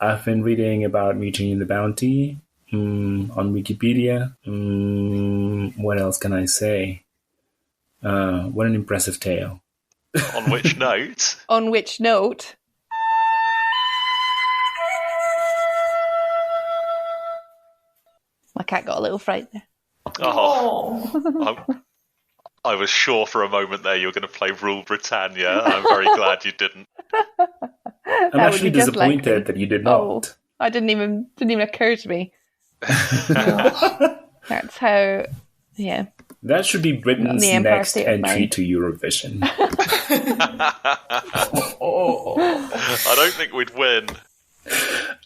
I've been reading about Mutiny and the Bounty on Wikipedia. What else can I say? What an impressive tale. On which note? On which note? My cat got a little fright there. Oh. I was sure for a moment there you were going to play Rule Britannia, and I'm very glad you didn't. I'm actually disappointed that you did not. Oh, I didn't even occur to me. That's how, yeah. That should be Britain's next entry to Eurovision. I don't think we'd win.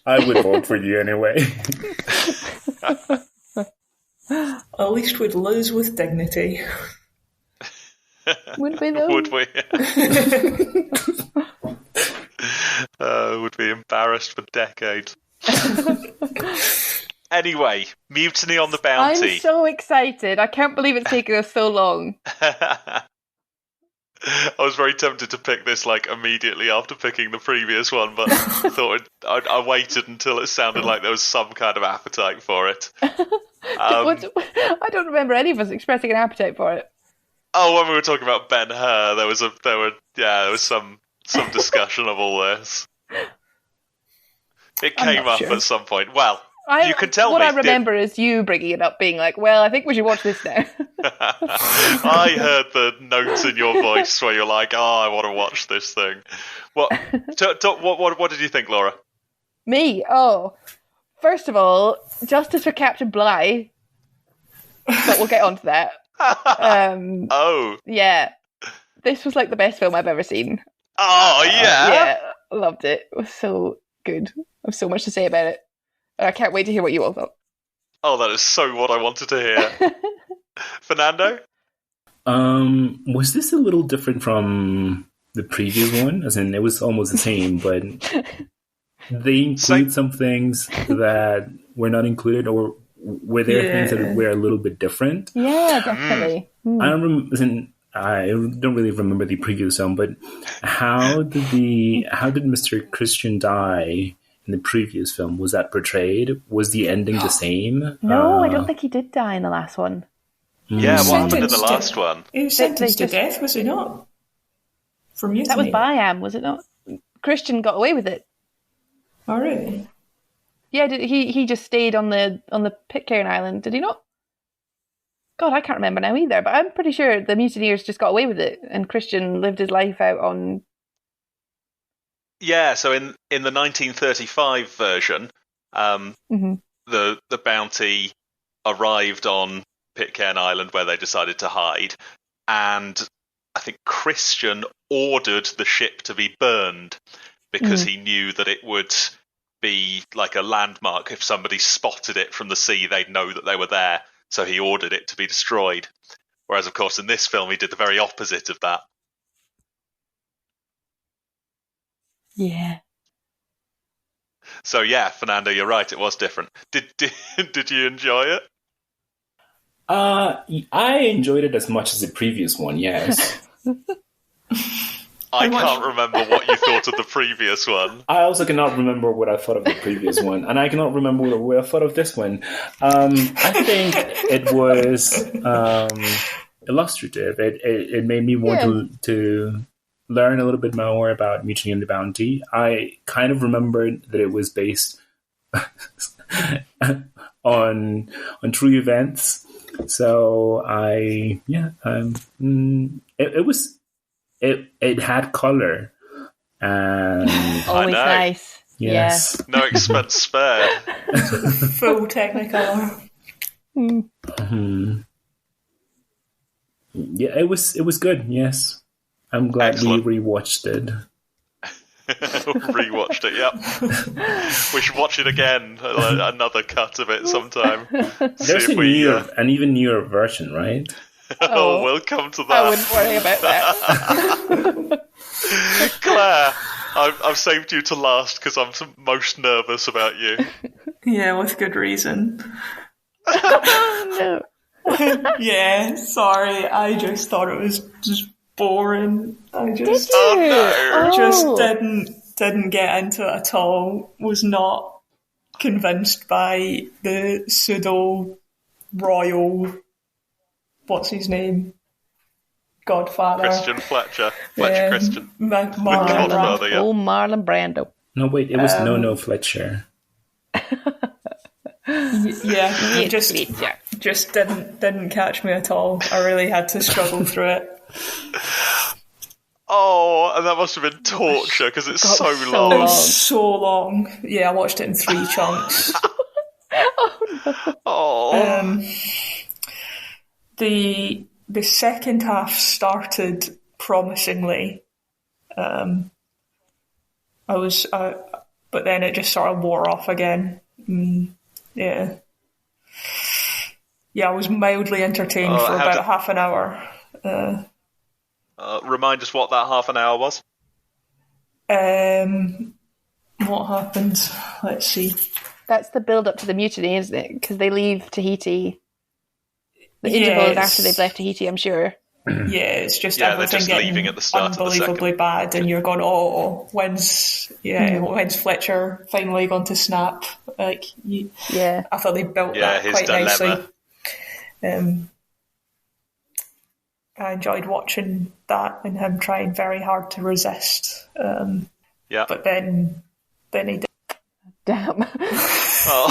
I would vote for you anyway. At least we'd lose with dignity. Would we, though? Would we? Would be embarrassed for decades. Anyway, Mutiny on the Bounty. I'm so excited. I can't believe it's taken us so long. I was very tempted to pick this immediately after picking the previous one, but I thought I waited until it sounded like there was some kind of appetite for it. I don't remember any of us expressing an appetite for it. Oh, when we were talking about Ben-Hur, there was some discussion of all this. It came up at some point. Well, you can tell what me. I remember is you bringing it up, being like, "Well, I think we should watch this now." I heard the notes in your voice where you're like, "Oh, I want to watch this thing." What did you think, Laura? Me? Oh, first of all, justice for Captain Bligh. But we'll get onto that. Yeah, this was the best film I've ever seen. Oh yeah, yeah, loved it. It was so good. I have so much to say about it. I can't wait to hear what you all thought. Oh, that is so what I wanted to hear. Fernando? Was this a little different from the previous one? As in, it was almost the same, but they include some things that were not included, or were there things that were a little bit different? Yeah, definitely. I don't really remember the previous film, but how did Mr. Christian die in the previous film? Was that portrayed? Was the ending the same? No, I don't think he did die in the last one. Yeah, what happened in the last one? He was sentenced to death, was he not? For mutiny. That was Byam, was it not? Christian got away with it. Oh, really? Yeah, he just stayed on the Pitcairn Island, did he not? God, I can't remember now either, but I'm pretty sure the mutineers just got away with it, and Christian lived his life out on... Yeah, so in the 1935 version, the Bounty arrived on Pitcairn Island where they decided to hide, and I think Christian ordered the ship to be burned because he knew that it would be like a landmark. If somebody spotted it from the sea, they'd know that they were there. So he ordered it to be destroyed. Whereas, of course, in this film, he did the very opposite of that. Yeah. So, yeah, Fernando, you're right. It was different. Did you enjoy it? I enjoyed it as much as the previous one, yes. I can't remember what you thought of the previous one. I also cannot remember what I thought of the previous one, and I cannot remember what I thought of this one. I think it was illustrative. It made me want to learn a little bit more about Mutiny and the Bounty. I kind of remembered that it was based on true events. So it had color, and always nice. Yes, no expense spared. Full Technicolor. Yeah, it was good. Yes, I'm glad we rewatched it. Rewatched it, yep. We should watch it again, another cut of it sometime. There's an even newer version, right? Oh, we'll come to that. I wouldn't worry about that. Claire, I've saved you to last because I'm most nervous about you. Yeah, with good reason. No. Yeah, sorry. I just thought it was just boring. I just Did you? just didn't get into it at all, was not convinced by the pseudo-royal, what's his name? Godfather. Christian Fletcher. Christian. Godfather, yeah. Oh, Marlon Brando. No, wait, it was No Fletcher. Yeah, just didn't catch me at all. I really had to struggle through it. Oh, and that must have been torture because it's so long. It was so long. Yeah, I watched it in 3 chunks. Oh. The second half started promisingly. But then it just sort of wore off again. Yeah, I was mildly entertained for about half an hour. Remind us what that half an hour was. What happened? Let's see. That's the build up to the mutiny, isn't it? Because they leave Tahiti. The interval is after they've left Tahiti, I'm sure. Yeah, it's just everything getting leaving at the start unbelievably bad, and you're going, when's Fletcher finally going to snap? I thought they built that quite nicely. I enjoyed watching that and him trying very hard to resist. But then he did. Damn. Oh.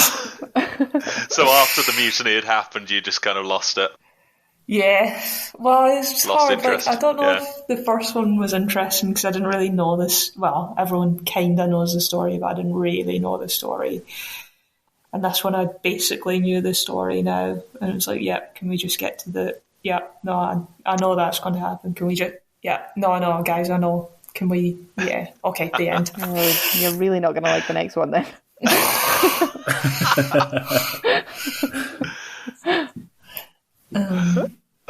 So after the mutiny had happened, you just kind of lost it. Yeah, well, it's just lost hard. Interest. I don't know if the first one was interesting because I didn't really know this. Well, everyone kind of knows the story, but I didn't really know the story. And this one, I basically knew the story now, and it was like, can we just get to the? I know that's going to happen. Can we just? No, guys, I know. Can we? Yeah, okay, the end. Oh, you're really not going to like the next one then.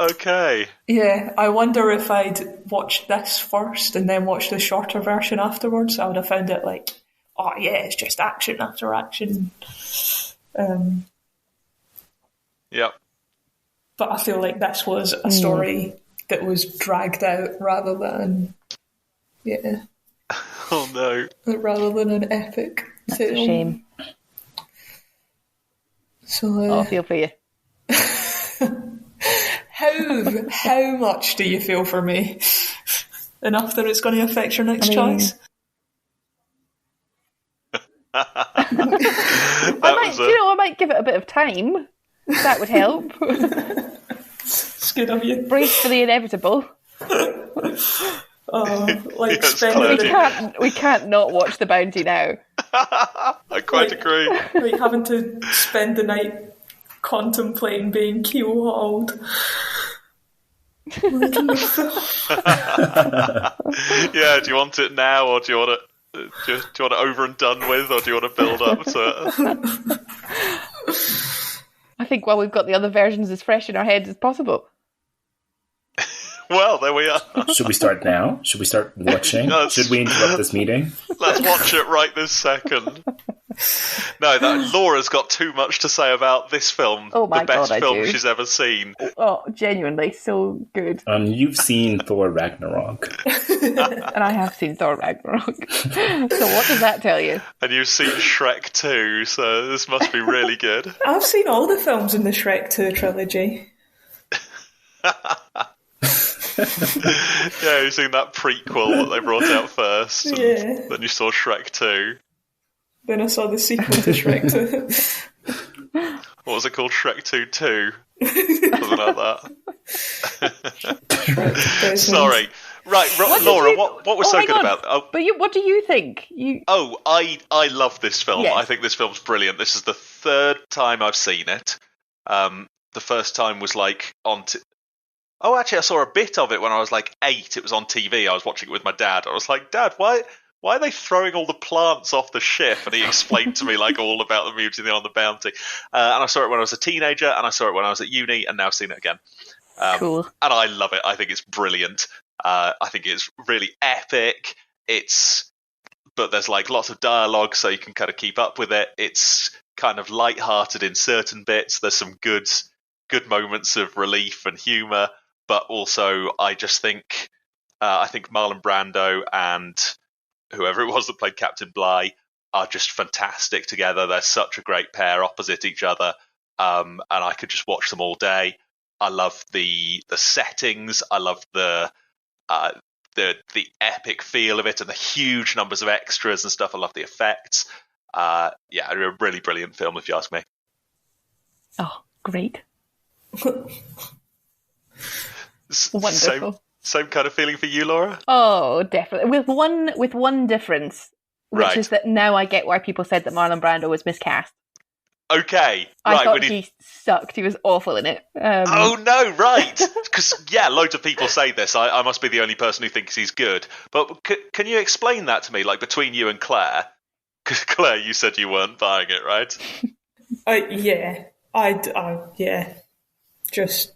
Okay. Yeah, I wonder if I'd watched this first and then watched the shorter version afterwards. I would have found it like, it's just action after action. Yep. But I feel like this was a story that was dragged out rather than, oh no, rather than an epic. That's a shame. So I feel for you. How much do you feel for me? Enough that it's going to affect your next choice? I might give it a bit of time. That would help. It's good of you. Brace for the inevitable. We can't not watch The Bounty now. I quite agree. Like having to spend the night contemplating being keel-hauled. Yeah, do you want it now, or do you want it? Do you want it over and done with, or do you want to build up to it? I think while we've got the other versions as fresh in our heads as possible. Well, there we are. Should we start now? Should we start watching? Should we interrupt this meeting? Let's watch it right this second. No, Laura's got too much to say about this film. Oh my the best God, film she's ever seen. Oh, genuinely, so good. You've seen Thor Ragnarok. And I have seen Thor Ragnarok. So what does that tell you? And you've seen Shrek 2, so this must be really good. I've seen all the films in the Shrek 2 trilogy. Yeah, you've seen that prequel that they brought out first. And then you saw Shrek 2. Then I saw the sequel to Shrek 2. What was it called? Shrek 2 2? Something like that. Sorry. Right, Laura, what was so good about it? But what do you think? I love this film. Yes. I think this film's brilliant. This is the third time I've seen it. The first time was like on... actually, I saw a bit of it when I was like 8. It was on TV. I was watching it with my dad. I was like, Dad, why are they throwing all the plants off the ship? And he explained to me like all about the mutiny on the Bounty. And I saw it when I was a teenager, and I saw it when I was at uni, and now I've seen it again. Cool. And I love it. I think it's brilliant. I think it's really epic. But there's like lots of dialogue, so you can kind of keep up with it. It's kind of light-hearted in certain bits. There's some good moments of relief and humour. But also, I just think, I think Marlon Brando and whoever it was that played Captain Bligh are just fantastic together. They're such a great pair opposite each other, and I could just watch them all day. I love the settings. I love the epic feel of it and the huge numbers of extras and stuff. I love the effects. A really brilliant film, if you ask me. Oh, great. Wonderful. Same kind of feeling for you, Laura? Oh, definitely. With one difference, which is that now I get why people said that Marlon Brando was miscast. Okay, I thought he sucked. He was awful in it. Oh no, right? Because loads of people say this. I must be the only person who thinks he's good. But can you explain that to me, like between you and Claire? Because Claire, you said you weren't buying it, right? Just,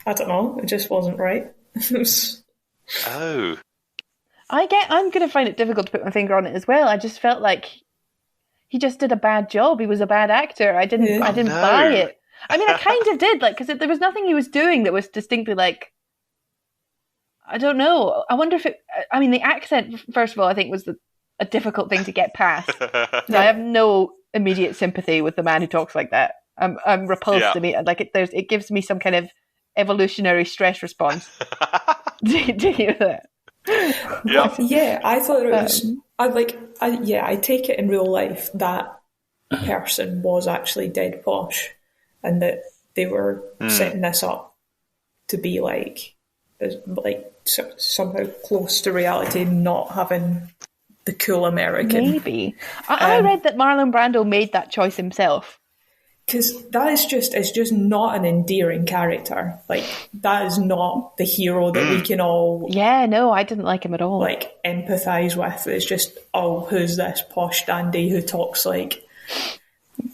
I don't know. It just wasn't right. Oh. I'm going to find it difficult to put my finger on it as well. I just felt like he just did a bad job. He was a bad actor. I didn't buy it. I mean, I kind of did, like, because there was nothing he was doing that was distinctly like, I don't know. I wonder if the accent, first of all, I think was a difficult thing to get past. I have no immediate sympathy with the man who talks like that. I'm repulsed to me. Like it gives me some kind of evolutionary stress response. Do you hear that? Yeah, I thought it was. I take it in real life that person was actually dead posh, and that they were setting this up to be somehow close to reality, not having the cool American. Maybe I read that Marlon Brando made that choice himself. Because it's just not an endearing character. Like, that is not the hero that we can all... Yeah, no, I didn't like him at all. Like, empathise with. It's just, who's this posh dandy who talks like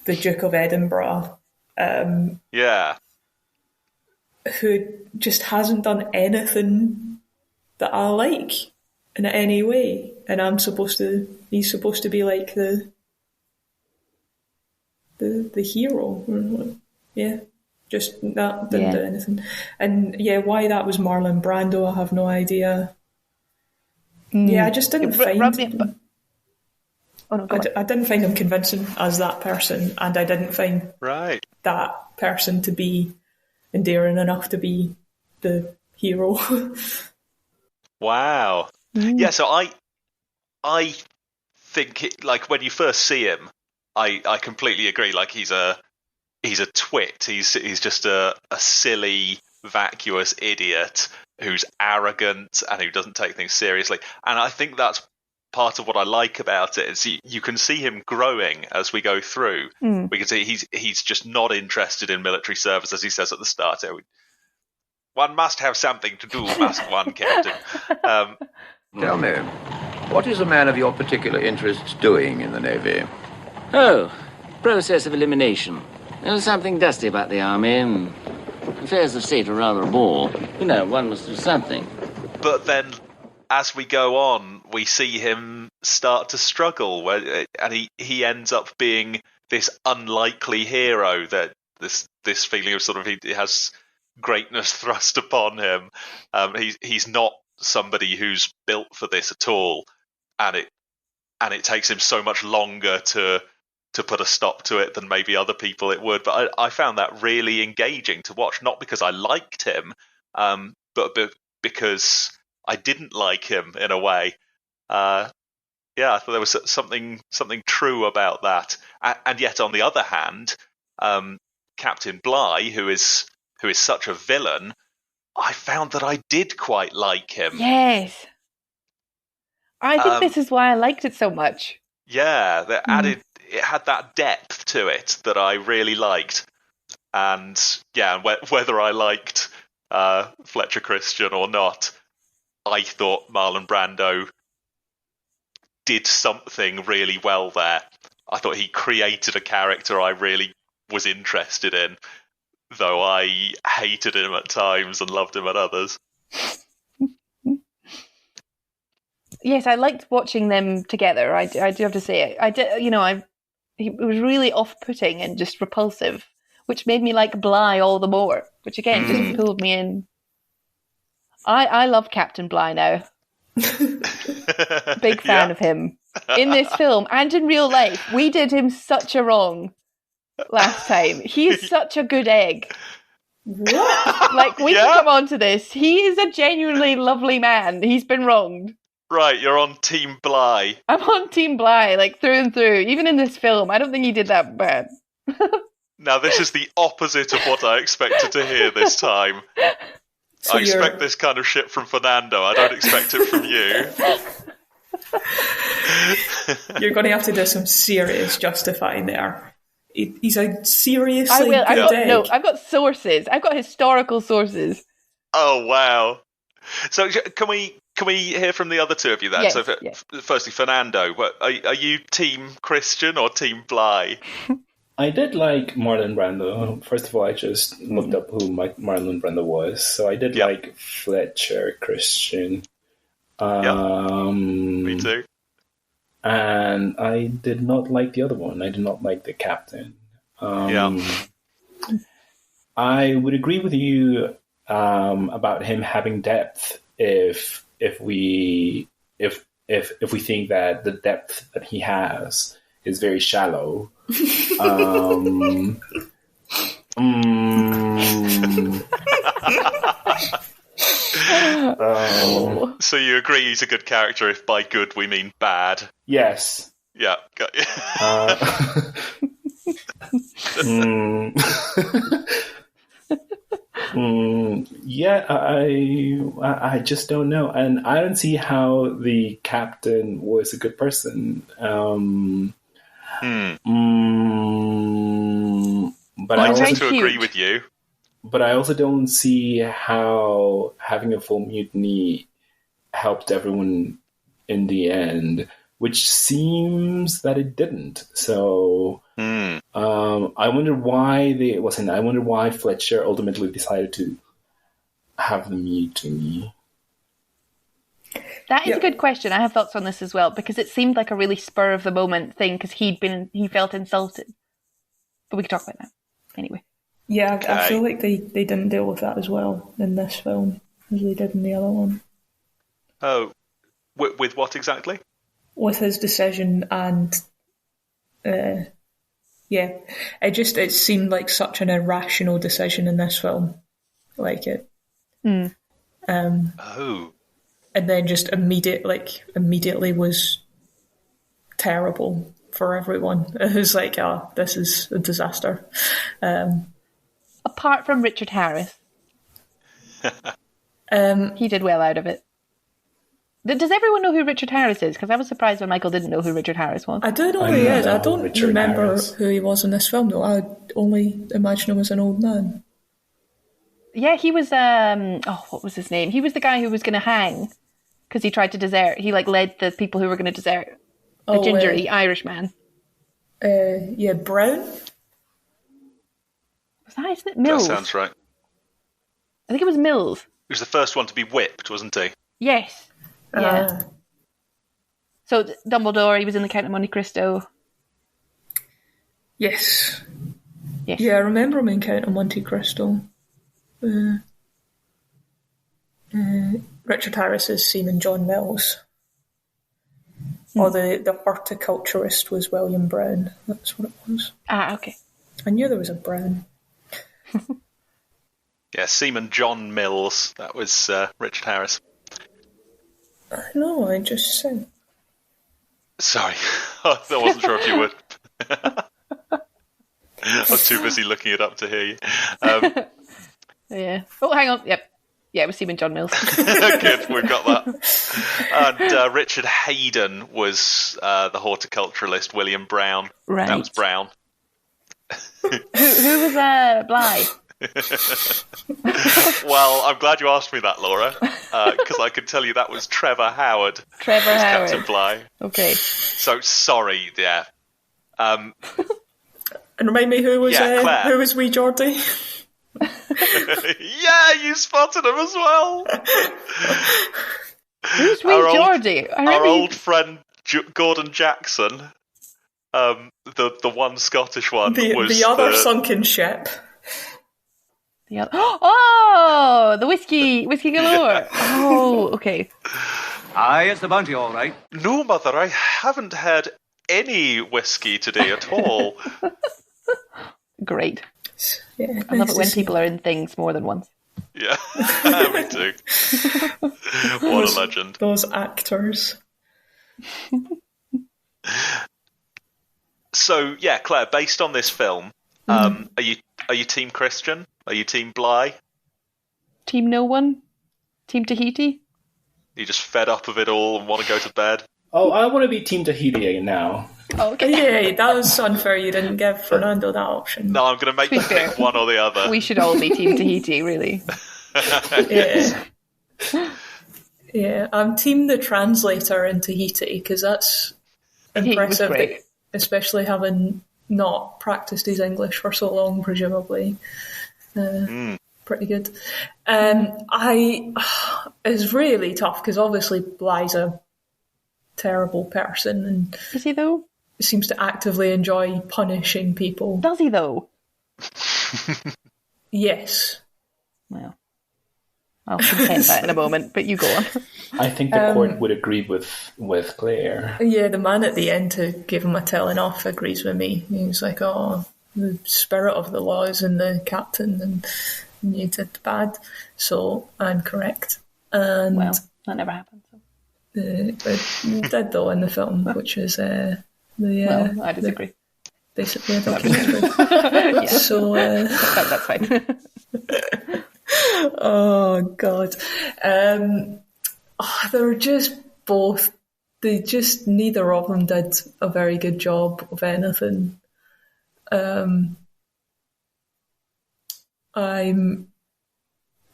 the Duke of Edinburgh? Who just hasn't done anything that I like in any way. And he's supposed to be like the hero. Yeah, just that didn't do anything. And why that was Marlon Brando, I have no idea. Yeah, I just didn't find I didn't find him convincing as that person, and I didn't find that person to be endearing enough to be the hero. Wow. Yeah, so I think like when you first see him, I completely agree. Like he's a twit. He's just a silly, vacuous idiot who's arrogant and who doesn't take things seriously. And I think that's part of what I like about it. Is you can see him growing as we go through. We can see he's just not interested in military service, as he says at the start. One must have something to do, must one, Captain? Tell me, what is a man of your particular interests doing in the Navy? Oh, process of elimination. There's something dusty about the army, and affairs of state are rather a bore. One must do something. But then, as we go on, we see him start to struggle, and he ends up being this unlikely hero. That this feeling of sort of he has greatness thrust upon him. He's not somebody who's built for this at all, and it takes him so much longer to put a stop to it than maybe other people it would. But I found that really engaging to watch, not because I liked him, but because I didn't like him in a way. I thought there was something true about that. And yet, on the other hand, Captain Bligh, who is such a villain, I found that I did quite like him. Yes. I think this is why I liked it so much. Yeah, it had that depth to it that I really liked. And whether I liked Fletcher Christian or not, I thought Marlon Brando did something really well there. I thought he created a character I really was interested in, though I hated him at times and loved him at others. Yes, I liked watching them together. I do have to say it. It was really off-putting and just repulsive, which made me like Bligh all the more, which again just pulled me in. I love Captain Bligh now. Big fan of him. In this film and in real life, we did him such a wrong last time. He is such a good egg. What? Like, we can come on to this. He is a genuinely lovely man. He's been wronged. Right, you're on Team Bly. I'm on Team Bly, like, through and through. Even in this film, I don't think he did that bad. Now, this is the opposite of what I expected to hear this time. So I expect this kind of shit from Fernando. I don't expect it from you. You're going to have to do some serious justifying there. He's a seriously I will. good egg. No, I've got sources. I've got historical sources. Oh, wow. So can we hear from the other two of you then? Yes, So firstly, Fernando, are you Team Christian or Team Bly? I did like Marlon Brando. First of all, I just looked up who Marlon Brando was. So I did like Fletcher Christian. Me too. And I did not like the other one. I did not like the captain. I would agree with you about him having depth if we think that the depth that he has is very shallow. So you agree he's a good character if by good we mean bad? Yes. Yeah, got you. Yeah, I just don't know, and I don't see how the captain was a good person. But I also tend to agree with you. But I also don't see how having a full mutiny helped everyone in the end, which seems that it didn't. So I wonder why I wonder why Fletcher ultimately decided to have the mutiny. That is a good question. I have thoughts on this as well, because it seemed like a really spur of the moment thing because he felt insulted. But we can talk about that anyway. Yeah, okay. I feel like they didn't deal with that as well in this film as they did in the other one. Oh, with what exactly? With his decision and, it seemed like such an irrational decision in this film. Like it. And then just immediately was terrible for everyone. It was like, this is a disaster. Apart from Richard Harris. He did well out of it. Does everyone know who Richard Harris is? Because I was surprised when Michael didn't know who Richard Harris was. I do know who he is. I don't remember who he was in this film, though. I only imagine him as an old man. Yeah, he was, what was his name? He was the guy who was going to hang because he tried to desert. He, led the people who were going to desert. The gingery Irish man. Brown? Was that, isn't it? Mills? That sounds right. I think it was Mills. He was the first one to be whipped, wasn't he? Yes. Yeah. So Dumbledore, he was in the Count of Monte Cristo. Yes. Yeah, I remember him in Count of Monte Cristo. Richard Harris is Seaman John Mills. Or the horticulturist was William Brown. That's what it was. Ah, okay. I knew there was a Brown. Yeah, Seaman John Mills. That was Richard Harris. I know, I just said. Sorry, I wasn't sure if you would. I was too busy looking it up to hear you. Yeah. Oh, hang on. Yep. Yeah, it was Seaman John Mills. Good, we've got that. And Richard Hayden was the horticulturalist William Brown. Right. That was Brown. Who was Bly? Well, I'm glad you asked me that, Laura, because I could tell you that was Trevor Howard. Trevor Howard. Captain Bly. Okay. So, sorry, yeah. And remind me who was wee Geordie? Yeah, you spotted him as well. Who's wee Geordie? Our old friend Gordon Jackson, the one Scottish one, was the other sunken ship. The whiskey galore. Oh, okay. Aye, it's the bounty, all right. No, Mother, I haven't had any whiskey today at all. Great. Yeah, I love it when people are in things more than once. Yeah, me too. What a legend. Those actors. So, yeah, Claire, based on this film, are you Team Christian? Are you Team Bly? Team No One? Team Tahiti? Are you just fed up of it all and want to go to bed? Oh, I want to be Team Tahiti now. Oh, okay. Yeah, that was unfair. You didn't give Fernando that option. No, I'm going to make you pick one or the other. We should all be Team Tahiti, really. Yeah. Yeah, I'm Team the Translator in Tahiti, because that's impressive, especially having not practiced his English for so long, presumably. Pretty good. It's really tough, because obviously Bly's a terrible person, and is he though? Seems to actively enjoy punishing people. Does he though? Yes. Well, I'll contend that in a moment, but you go on. I think the court would agree with Claire. Yeah, the man at the end who gave him a telling off agrees with me. He's like, oh, the spirit of the law is in the captain, and you did bad. So I'm correct. And well, that never happened. So. It did though in the film, which is well, I disagree. Basically a documentary. Yeah. So that's fine. Oh God, they're just both. They just neither of them did a very good job of anything. I'm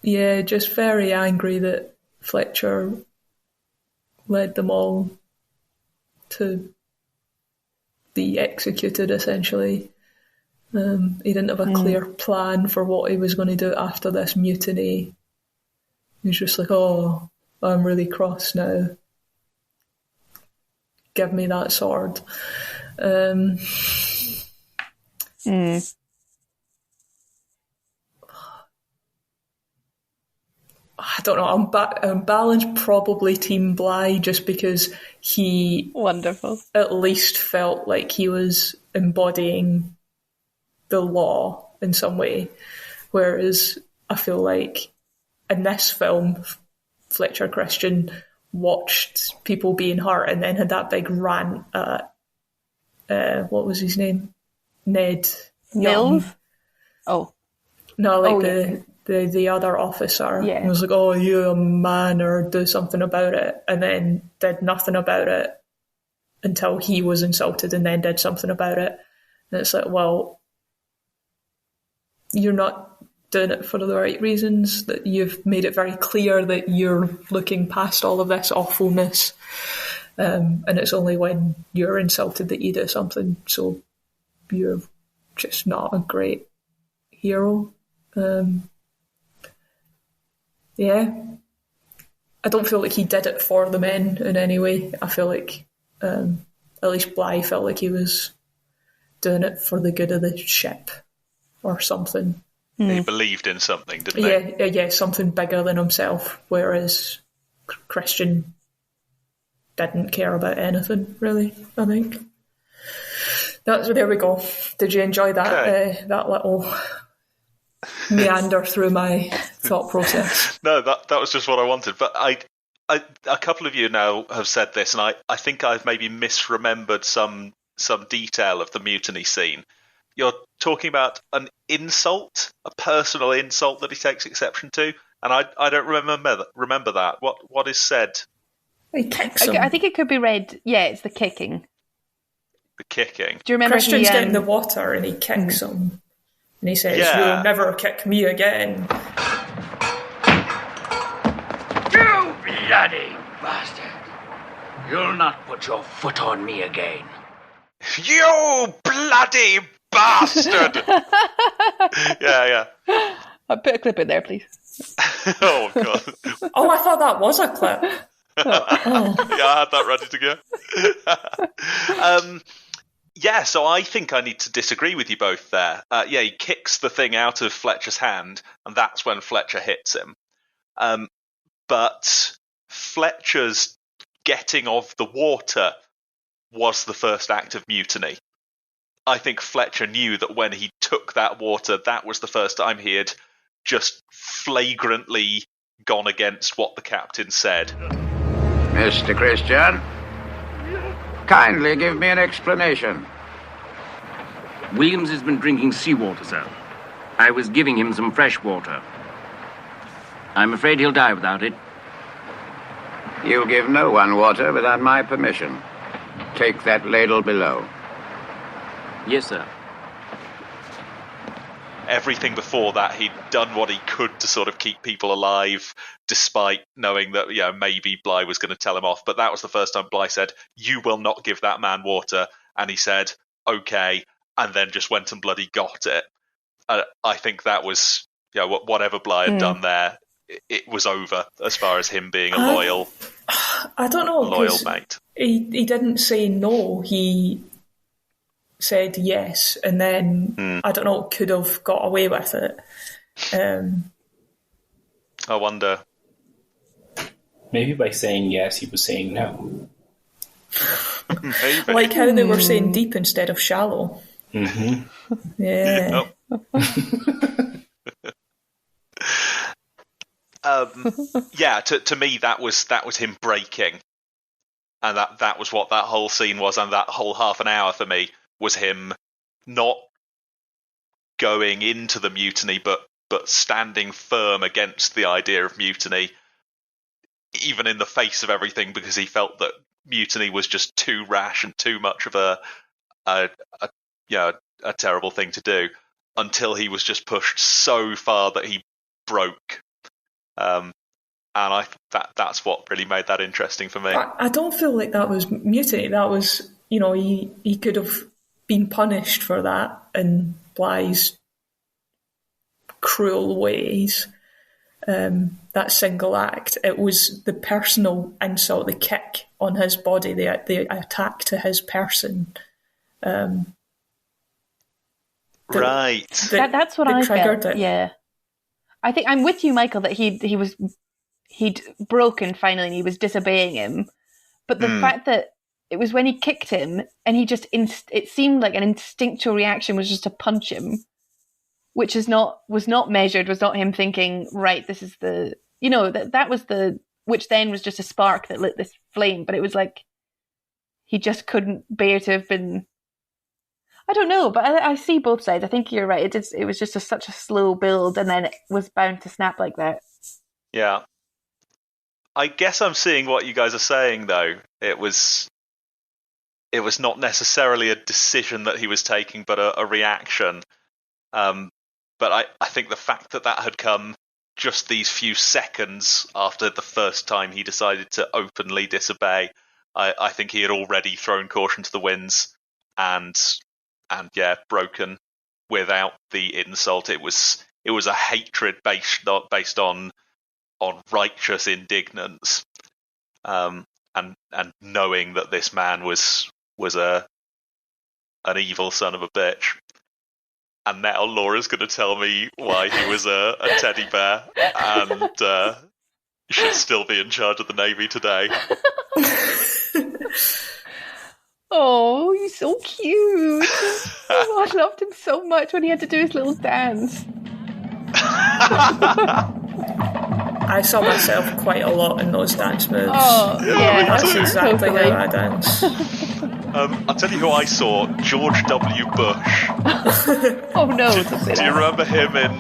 just very angry that Fletcher led them all to be executed, essentially. He didn't have a clear plan for what he was going to do after this mutiny. He was just like, oh, I'm really cross now. Give me that sword. I don't know. I'm balanced, probably Team Bly, just because he wonderful at least felt like he was embodying the law in some way, whereas I feel like in this film, Fletcher Christian watched people being hurt and then had that big rant at what was his name? Ned Young. Mills? Oh. No, like the other officer was like, oh, you a man, or do something about it, and then did nothing about it until he was insulted and then did something about it. And it's like, well, you're not doing it for the right reasons, that you've made it very clear that you're looking past all of this awfulness, and it's only when you're insulted that you do something, so you're just not a great hero. I don't feel like he did it for the men in any way. I feel like at least Bly felt like he was doing it for the good of the ship or something. He believed in something, didn't he? Yeah, something bigger than himself, whereas Christian didn't care about anything, really, I think. There we go. Did you enjoy that that little meander through my thought process? No, that was just what I wanted. But a couple of you now have said this, and I think I've maybe misremembered some detail of the mutiny scene. You're talking about an insult, a personal insult that he takes exception to, and I don't remember that. What is said? He kicks him. I think it could be read. Yeah, it's the kicking. The kicking. Do you remember? Christian's getting the water and he kicks him, and he says, "You'll never kick me again." You bloody bastard! You'll not put your foot on me again. You bloody bastard! Yeah. I'll put a clip in there, please. Oh, God. Oh, I thought that was a clip. Yeah, I had that ready to go. So I think I need to disagree with you both there. He kicks the thing out of Fletcher's hand, and that's when Fletcher hits him. But Fletcher's getting of the water was the first act of mutiny. I think Fletcher knew that when he took that water, that was the first time he had just flagrantly gone against what the captain said. Mr. Christian, kindly give me an explanation. Williams has been drinking seawater, sir. I was giving him some fresh water. I'm afraid he'll die without it. You'll give no one water without my permission. Take that ladle below. Yes, sir. Everything before that, he'd done what he could to sort of keep people alive, despite knowing that, maybe Bligh was going to tell him off. But that was the first time Bligh said, "You will not give that man water." And he said, "Okay," and then just went and bloody got it. I think that was, whatever Bligh had done there, it was over as far as him being a loyal mate. He didn't say no. He said yes, and then I don't know, could have got away with it. I wonder. Maybe by saying yes, he was saying no. Maybe. Like how they were saying deep instead of shallow. Mm-hmm. Yeah. To me that was him breaking, and that was what that whole scene was, and that whole half an hour for me was him not going into the mutiny, but standing firm against the idea of mutiny, even in the face of everything, because he felt that mutiny was just too rash and too much of a terrible thing to do, until he was just pushed so far that he broke. And that's what really made that interesting for me. I don't feel like that was mutiny. That was, he could have been punished for that in Bligh's cruel ways. That single act, it was the personal insult, the kick on his body, the attack to his person. Right. That's what I felt. It. Yeah, I think I'm with you, Michael, that he'd broken finally and he was disobeying him. But the fact that it was when he kicked him and he just it seemed like an instinctual reaction was just to punch him, which was not measured, was not him thinking, right, this is the, that was the, which then was just a spark that lit this flame. But it was like he just couldn't bear to have been. I don't know, but I see both sides. I think you're right. It was just such a slow build, and then it was bound to snap like that. Yeah. I guess I'm seeing what you guys are saying, though. It was not necessarily a decision that he was taking, but a reaction. But I think the fact that had come just these few seconds after the first time he decided to openly disobey, I think he had already thrown caution to the winds and broken without the insult. It was a hatred based on righteous indignance, and knowing that this man was an evil son of a bitch. And now Laura's going to tell me why he was a teddy bear and should still be in charge of the Navy today. Oh, he's so cute. Oh, I loved him so much when he had to do his little dance. I saw myself quite a lot in those dance moves. Oh, yeah. That's exactly totally how I dance. I'll tell you who I saw, George W. Bush. Oh no, do you remember him in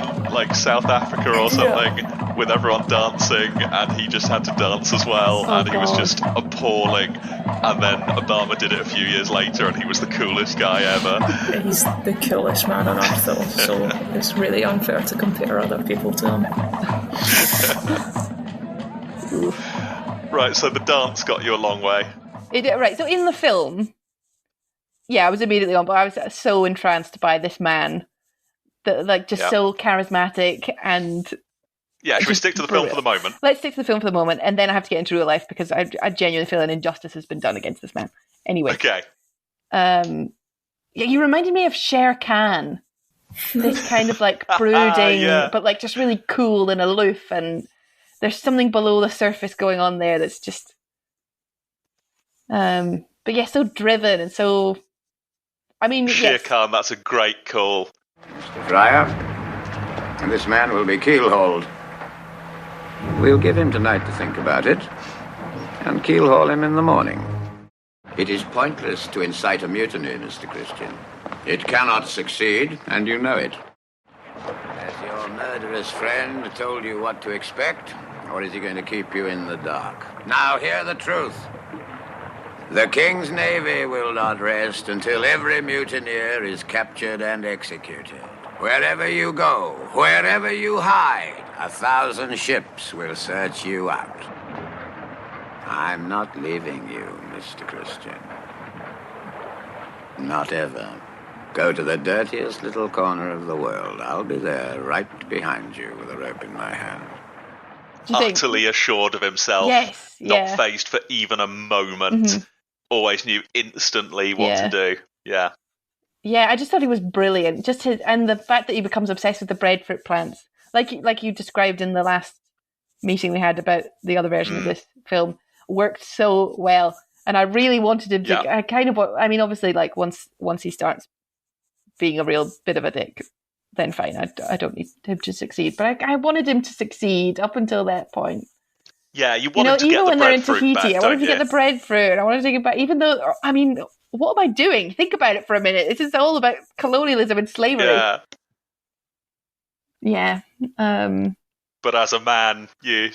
South Africa or something with everyone dancing and he just had to dance as well, and he was just appalling, and then Obama did it a few years later and he was the coolest guy ever. He's the coolest man on earth though, so it's really unfair to compare other people to him. Right, so the dance got you a long way. It did, right, so in the film, I was immediately on, but I was so entranced by this man that so charismatic and. Yeah, should we stick to the film for the moment? Let's stick to the film for the moment, and then I have to get into real life because I genuinely feel an injustice has been done against this man. Anyway. Okay. You reminded me of Shere Khan. This kind of brooding, but just really cool and aloof, and there's something below the surface going on there that's just. But yeah, so driven and so. I mean, Shere Khan, that's a great call. Mr. Fryer, and this man will be keelhauled. We'll give him tonight to think about it, and keelhaul him in the morning. It is pointless to incite a mutiny, Mr. Christian. It cannot succeed, and you know it. Has your murderous friend told you what to expect, or is he going to keep you in the dark? Now hear the truth. The King's Navy will not rest until every mutineer is captured and executed. Wherever you go, wherever you hide, 1,000 ships will search you out. I'm not leaving you, Mr. Christian. Not ever. Go to the dirtiest little corner of the world. I'll be there, right behind you, with a rope in my hand. Utterly assured of himself. Yes, not phased for even a moment. Mm-hmm. Always knew instantly what to do. Yeah. Yeah, I just thought he was brilliant. Just and the fact that he becomes obsessed with the breadfruit plants, like you described in the last meeting we had about the other version of this film, worked so well. And I really wanted him to. I mean, obviously, like once he starts being a real bit of a dick, then fine. I don't need him to succeed, but I wanted him to succeed up until that point. Yeah, you want him to get the breadfruit back, don't you? Even when they're in Tahiti, I wanted to get the breadfruit. I wanted to take it back, even though, I mean, what am I doing? Think about it for a minute. This is all about colonialism and slavery. Yeah. But as a man, you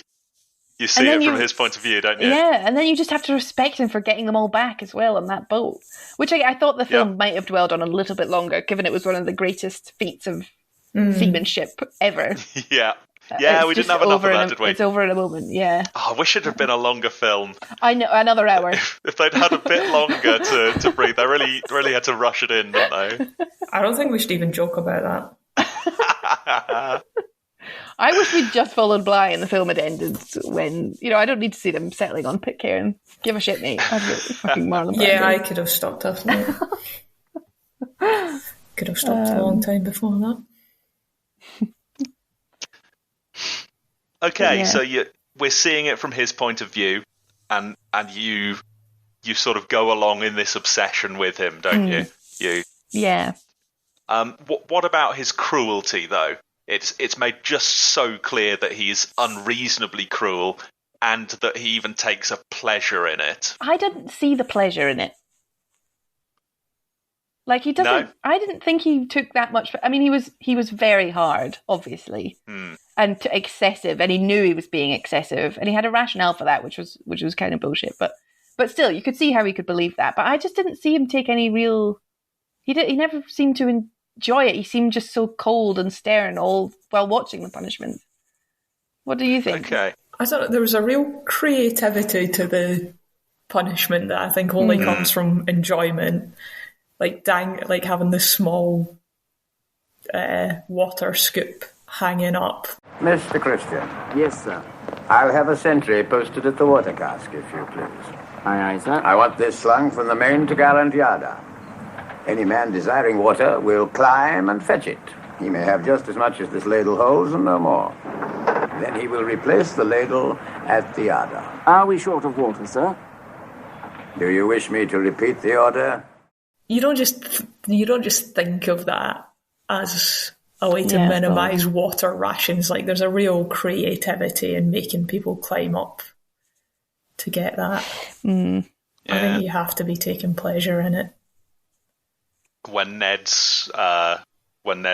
see it from his point of view, don't you? Yeah, and then you just have to respect him for getting them all back as well on that boat, which I thought the film might have dwelled on a little bit longer, given it was one of the greatest feats of seamanship ever. Yeah, we didn't have enough of that, did we? It's over in a moment, yeah. Oh, I wish it had been a longer film. I know, another hour. If they'd had a bit longer to breathe, they really had to rush it in, didn't they? I don't think we should even joke about that. I wish we'd just followed Bly and the film had ended when, I don't need to see them settling on Pitcairn. Give a shit, mate. I'd fucking Marlon Brando. Yeah, I could have stopped us. Could have stopped a long time before that. Okay, so we're seeing it from his point of view, and you sort of go along in this obsession with him, don't you? Yeah. What about his cruelty, though? It's made just so clear that he's unreasonably cruel, and that he even takes a pleasure in it. I didn't see the pleasure in it. Like he doesn't. No. I didn't think he took that much. I mean, he was very hard, obviously, and excessive, and he knew he was being excessive, and he had a rationale for that, which was kind of bullshit. But still, you could see how he could believe that. But I just didn't see him take any real. He never seemed to enjoy it. He seemed just so cold and stern all while watching the punishment. What do you think? Okay, I thought there was a real creativity to the punishment that I think only comes from enjoyment. Like having this small water scoop hanging up. Mr. Christian. Yes, sir. I'll have a sentry posted at the water cask, if you please. Aye, aye, sir. I want this slung from the main to gallant yarder. Any man desiring water will climb and fetch it. He may have just as much as this ladle holds and no more. Then he will replace the ladle at the yarder. Are we short of water, sir? Do you wish me to repeat the order? You don't just think of that as a way to minimise water rations. Like there's a real creativity in making people climb up to get that. I think you have to be taking pleasure in it. When Ned's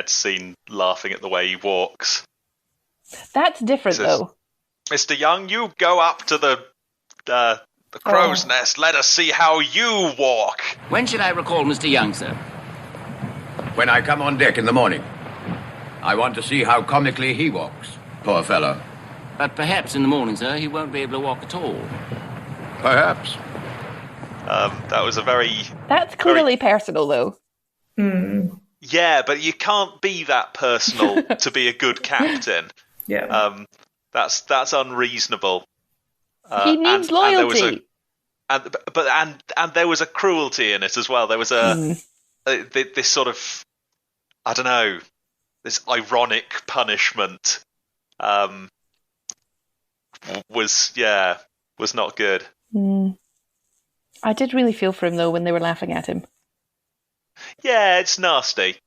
seen laughing at the way he walks, that's different though. Mr. Young, you go up to the crow's nest. Let us see how you walk. When should I recall Mr. Young, sir? When I come on deck in the morning. I want to see how comically he walks. Poor fellow. But perhaps in the morning, sir, he won't be able to walk at all. Perhaps. That was a very... That's clearly personal, though. Yeah, but you can't be that personal to be a good captain. Yeah. That's unreasonable. He needs loyalty. And there was a cruelty in it as well. There was this sort of, I don't know, this ironic punishment was not good. I did really feel for him, though, when they were laughing at him. Yeah, it's nasty.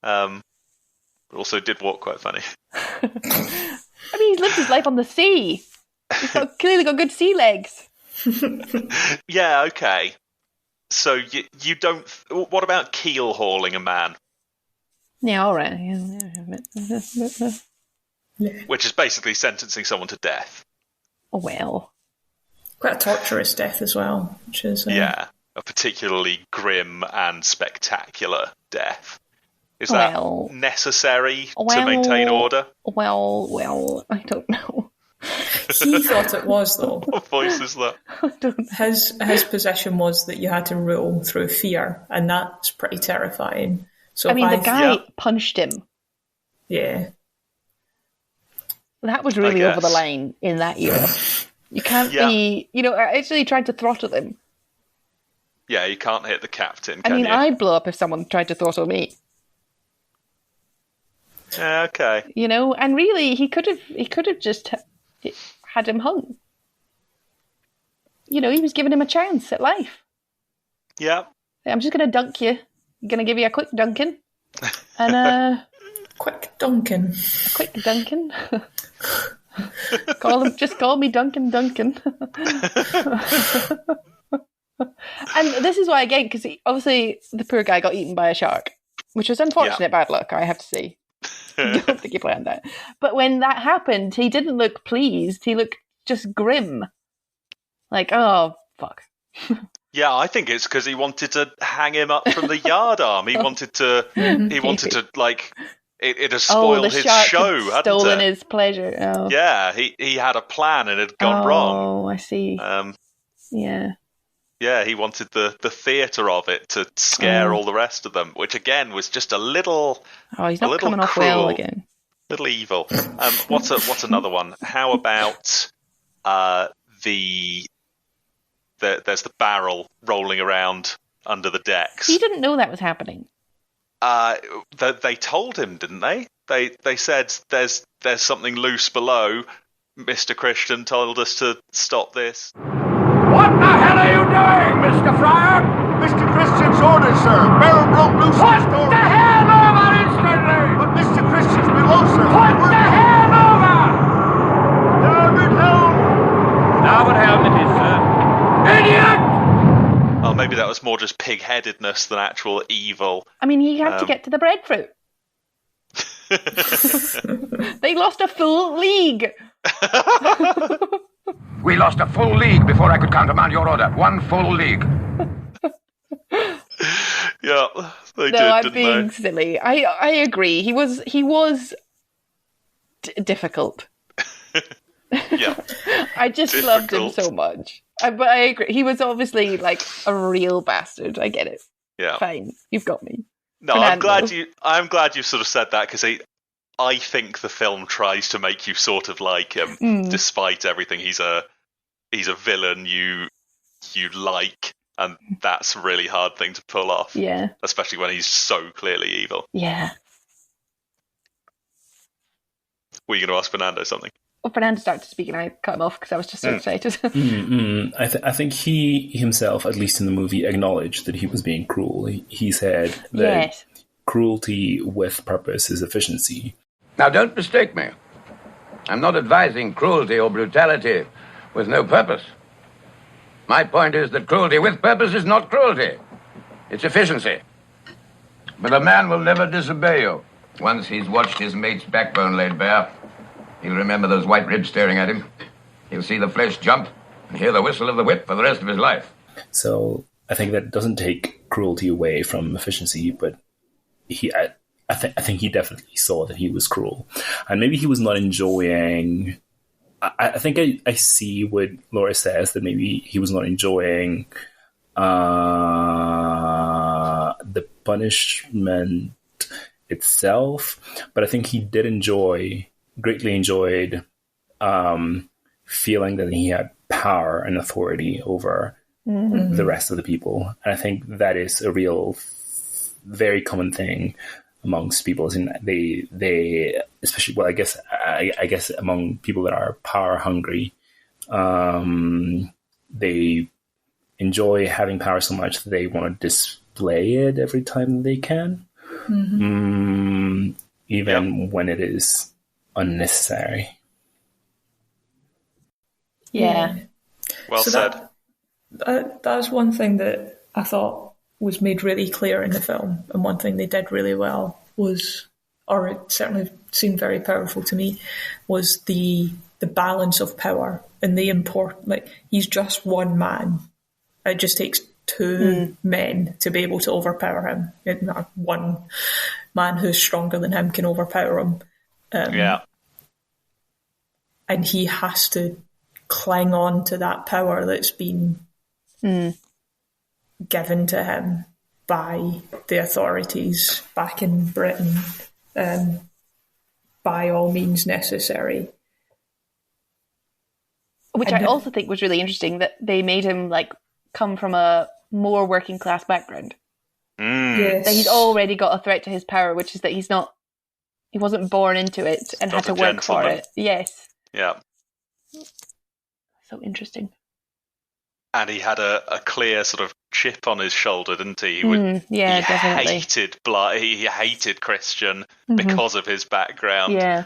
Also did walk quite funny. I mean, he's lived his life on the sea. He's clearly got good sea legs. Yeah, okay. So you don't... What about keel hauling a man? Yeah, all right. Which is basically sentencing someone to death. Oh, well. Quite a torturous death as well, which is... Yeah, a particularly grim and spectacular death. Is that necessary to maintain order? Well, I don't know. He thought it was, though. What voice is that? I don't know. His position was that you had to rule through fear, and that's pretty terrifying. So I mean, the guy punched him. Yeah. That was really over the line in that era. You can't be... I actually tried to throttle him. Yeah, you can't hit the captain, I mean, I'd blow up if someone tried to throttle me. Yeah, okay. And really, he could have just had him hung. He was giving him a chance at life. Yeah. I'm just going to dunk you. I'm going to give you a quick dunking. And quick dunking. A quick dunking. Just call me Duncan. And this is why, again, because obviously the poor guy got eaten by a shark, which was unfortunate bad luck, I have to say. I don't think he planned that. But when that happened, he didn't look pleased. He looked just grim. Like, oh, fuck. Yeah, I think it's because he wanted to hang him up from the yardarm. He wanted to, like, it has spoiled his show, hadn't it? Stolen his pleasure. Oh. Yeah, he had a plan and it had gone wrong. Oh, I see. Yeah. Yeah, he wanted the theatre of it to scare all the rest of them, which again was just a little. Oh, he's not coming off well again. Little evil. What's another one? How about there's the barrel rolling around under the decks. He didn't know that was happening. They told him, didn't they? They said there's something loose below. Mr. Christian told us to stop this. What the hell are you doing, Mr. Fryer? Mr. Christian's orders, sir. Barrel broke loose. Put the hand over instantly! But Mr. Christian's below, sir. Put the hand over! Starboard helm! Starboard helm it is, sir. Idiot! Oh, maybe that was more just pig-headedness than actual evil. I mean, he had to get to the breadfruit. They lost a full league. We lost a full league before I could countermand your order. One full league. Yeah, they did, I'm didn't being they? silly. I agree. He was difficult. Yeah. I just loved him so much. But I agree. He was obviously like a real bastard. I get it. Yeah. Fine. You've got me. No, Fernando. I'm glad you sort of said that because I think the film tries to make you sort of like him, despite everything. He's a villain you like, and that's a really hard thing to pull off. Yeah. Especially when he's so clearly evil. Yeah. Were you going to ask Fernando something? Well, Fernando started to speak and I cut him off because I was just so excited. I think he himself, at least in the movie, acknowledged that he was being cruel. He said that cruelty with purpose is efficiency. Now, don't mistake me. I'm not advising cruelty or brutality with no purpose. My point is that cruelty with purpose is not cruelty. It's efficiency. But a man will never disobey you. Once he's watched his mate's backbone laid bare, he'll remember those white ribs staring at him. He'll see the flesh jump and hear the whistle of the whip for the rest of his life. So I think that doesn't take cruelty away from efficiency, but I think he definitely saw that he was cruel. And maybe he was not enjoying... I think I see what Laura says, that maybe he was not enjoying the punishment itself, but I think he did greatly enjoyed feeling that he had power and authority over the rest of the people. And I think that is a real, very common thing amongst people. And they especially, well, I guess among people that are power hungry, they enjoy having power so much that they want to display it every time they can, even when it is unnecessary. Yeah. Well said. That's one thing that I thought was made really clear in the film, and one thing they did really well was, or it certainly seemed very powerful to me, was the balance of power and the he's just one man. It just takes two men to be able to overpower him. One man who's stronger than him can overpower him. And he has to cling on to that power that's been given to him by the authorities back in Britain, by all means necessary. Which I also think was really interesting, that they made him come from a more working class background. Yes. That he's already got a threat to his power, which is that he wasn't born into it and had to work for it. Yes. Yeah. So interesting. And he had a clear sort of chip on his shoulder, didn't he? Definitely. Hated Bligh. He hated Christian because of his background. Yeah.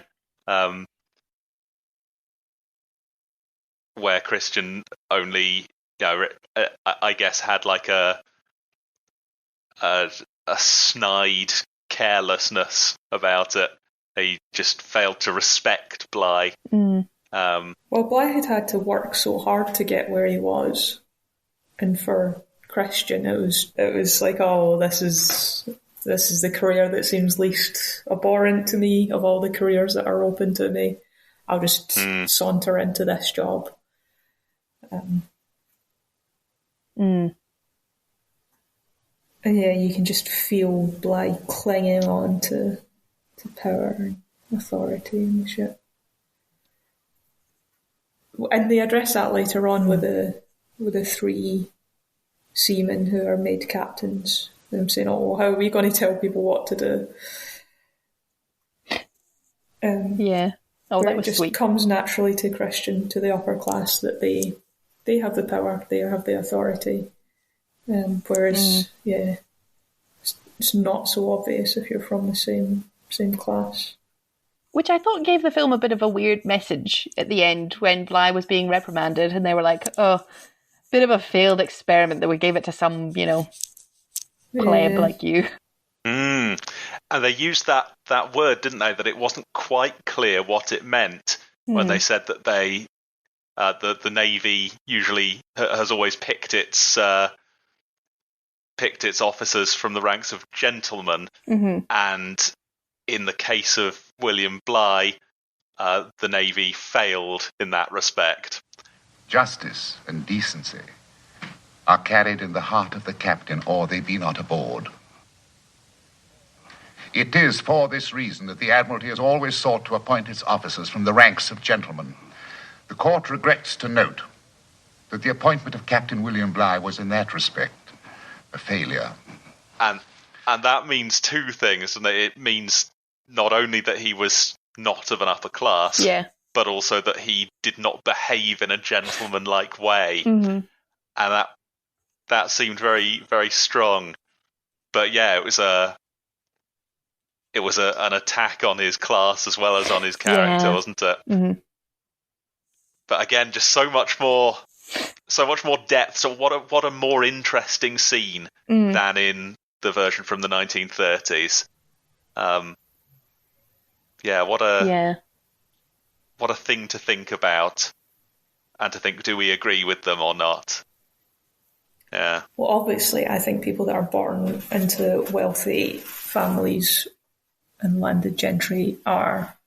Where Christian only, I guess, had a snide carelessness about it. He just failed to respect Bligh. Well, Bligh had to work so hard to get where he was, and for Christian, it was like, oh, this is the career that seems least abhorrent to me of all the careers that are open to me. I'll just saunter into this job. And yeah, you can just feel Bligh clinging on to power and authority and shit. And they address that later on with the three seamen who are made captains. Them saying, "Oh, how are we going to tell people what to do?" That was just sweet. Comes naturally to Christian, to the upper class, that they have the power, they have the authority. Whereas, it's not so obvious if you're from the same class. Which I thought gave the film a bit of a weird message at the end when Bligh was being reprimanded, and they were like, "Oh, bit of a failed experiment that we gave it to some, pleb like you." And they used that word, didn't they? That it wasn't quite clear what it meant when they said that they, the Navy usually has always picked its officers from the ranks of gentlemen, and in the case of William Bligh, the Navy failed in that respect. Justice and decency are carried in the heart of the captain, or they be not aboard. It is for this reason that the Admiralty has always sought to appoint its officers from the ranks of gentlemen. The court regrets to note that the appointment of Captain William Bligh was in that respect a failure. And that means two things, and it means not only that he was not of an upper class, but also that he did not behave in a gentleman-like way. And that seemed very, very strong. But yeah, it was an attack on his class as well as on his character, wasn't it? But again, just so much more depth. So what a more interesting scene than in the version from the 1930s. What a thing to think about, and to think, do we agree with them or not? Yeah. Well, obviously, I think people that are born into wealthy families and landed gentry are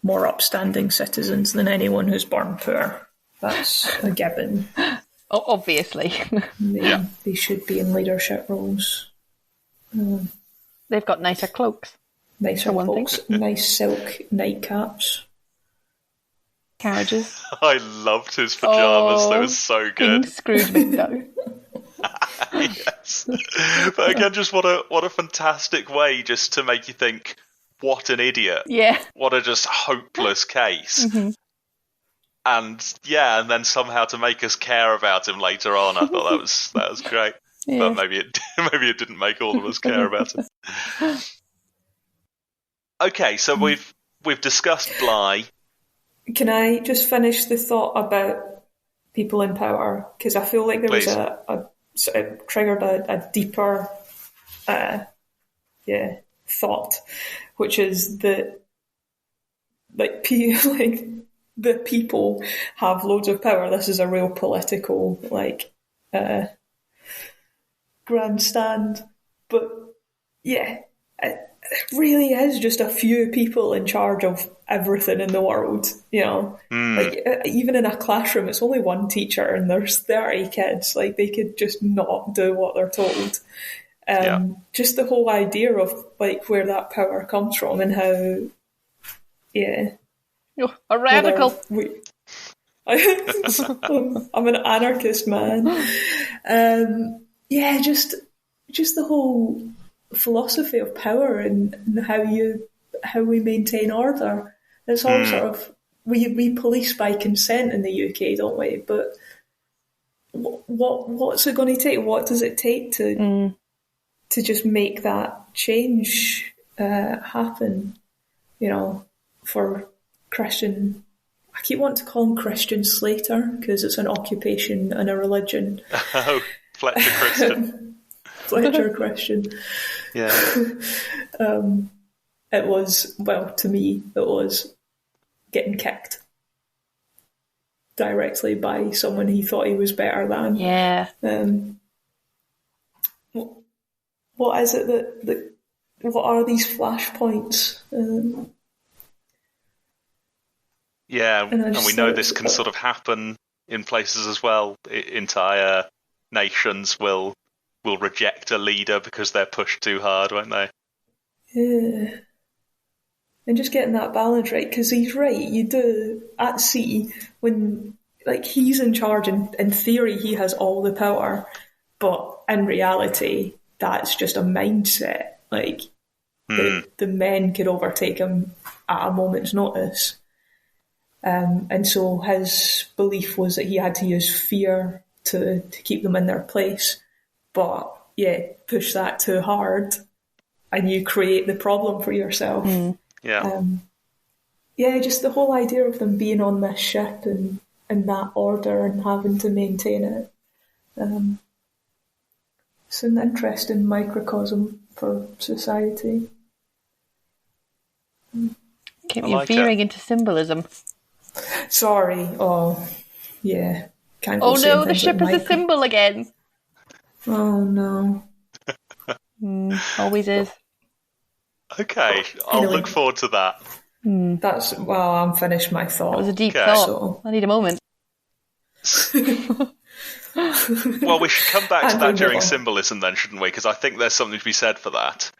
more upstanding citizens than anyone who's born poor. That's a given. Obviously. They should be in leadership roles. They've got nicer cloaks. Nicer cloaks, nice silk nightcaps. Carriages. I loved his pyjamas. They were so good. Scrooge McDuck. Yes. But again, just what a fantastic way just to make you think, what an idiot. Yeah. What a just hopeless case. and then somehow to make us care about him later on. I thought that was great. Yeah. But maybe it didn't make all of us care about him. Okay, so we've discussed Bligh. Can I just finish the thought about people in power? Because I feel like there was a sort of triggered a deeper thought, which is that like the people have loads of power. This is a real political grandstand, but it really is just a few people in charge of everything in the world, like even in a classroom it's only one teacher and there's 30 kids. Like they could just not do what they're told. Just the whole idea of like where that power comes from and how a radical. I'm an anarchist, man. Just the whole philosophy of power and how we maintain order. It's all sort of we police by consent in the UK, don't we? But what's it going to take? What does it take to just make that change happen? For Christian. I keep wanting to call him Christian Slater because it's an occupation and a religion. Oh, Fletcher Christian. Fletcher Christian. Yeah. It was, to me, it was getting kicked directly by someone he thought he was better than. Yeah. What is it that what are these flashpoints? And we know this can sort of happen in places as well. Entire nations will reject a leader because they're pushed too hard, won't they? Yeah. And just getting that balance right, because he's right. You do at sea when he's in charge, and in theory he has all the power, but in reality that's just a mindset. The men could overtake him at a moment's notice. And so his belief was that he had to use fear to keep them in their place. But push that too hard and you create the problem for yourself. Just the whole idea of them being on this ship and that order and having to maintain it. It's an interesting microcosm for society. Keep you veering into symbolism. Sorry. Oh, yeah. Can't oh no, the ship is a symbol again. Oh no. Always is. Okay, I'll look forward to that. I'm finished my thought. That was a deep thought. So. I need a moment. Well, we should come back to that during symbolism then, shouldn't we? Because I think there's something to be said for that.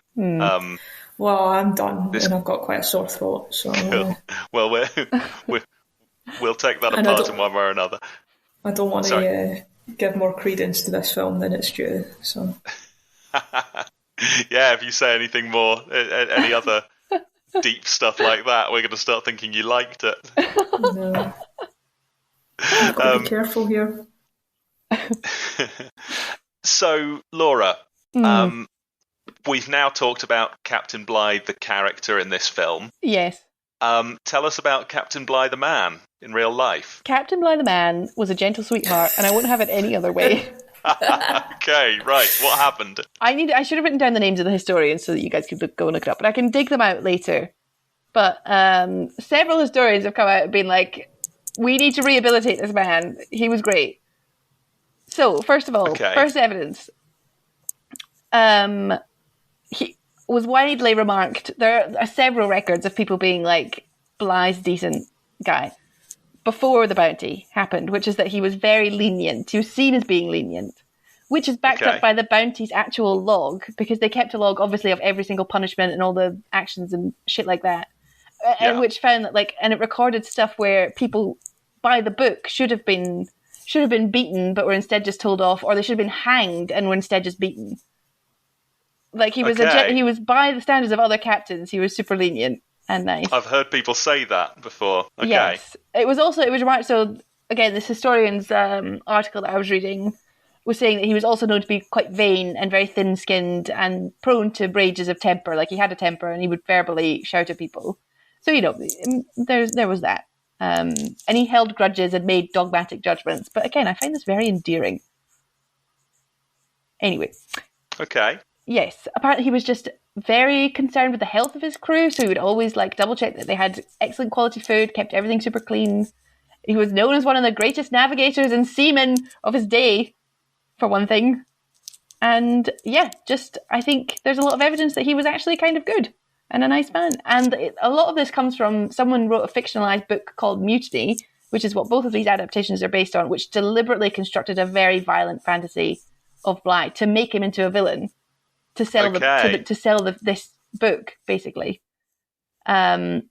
Well, I'm done, and I've got quite a sore throat. So, cool. Well, we'll take that apart in one way or another. I don't want to give more credence to this film than it's due. So, if you say anything more, any other deep stuff like that, we're going to start thinking you liked it. No, I've got to be careful here. So, Laura, we've now talked about Captain Bligh, the character in this film. Yes. Tell us about Captain Bligh, the man, in real life. Captain Bligh, the man, was a gentle sweetheart, and I wouldn't have it any other way. Okay, right. What happened? I should have written down the names of the historians so that you guys could go and look it up, but I can dig them out later. But several historians have come out and been like, we need to rehabilitate this man. He was great. So, first of all, first evidence. He was widely remarked. There are several records of people being like, Bligh's a decent guy before the bounty happened, which is that he was very lenient. He was seen as being lenient, which is backed up by the bounty's actual log, because they kept a log, obviously, of every single punishment and all the actions and shit like that. And which found that, and it recorded stuff where people, by the book, should have been beaten, but were instead just told off, or they should have been hanged and were instead just beaten. He was he was, by the standards of other captains, he was super lenient. and nice. I've heard people say that before. Okay. Yes. It was remarked, so again, this historian's article that I was reading was saying that he was also known to be quite vain and very thin-skinned and prone to rages of temper. Like, he had a temper and he would verbally shout at people. So, there was that. And he held grudges and made dogmatic judgments. But again, I find this very endearing. Anyway. Okay. Yes. Apparently he was just very concerned with the health of his crew, so he would always double check that they had excellent quality food, kept everything super clean. He was known as one of the greatest navigators and seamen of his day, for one thing. And I think there's a lot of evidence that he was actually kind of good and a nice man. And a lot of this comes from someone wrote a fictionalized book called Mutiny, which is what both of these adaptations are based on, which deliberately constructed a very violent fantasy of Bligh to make him into a villain, to sell this book, basically. So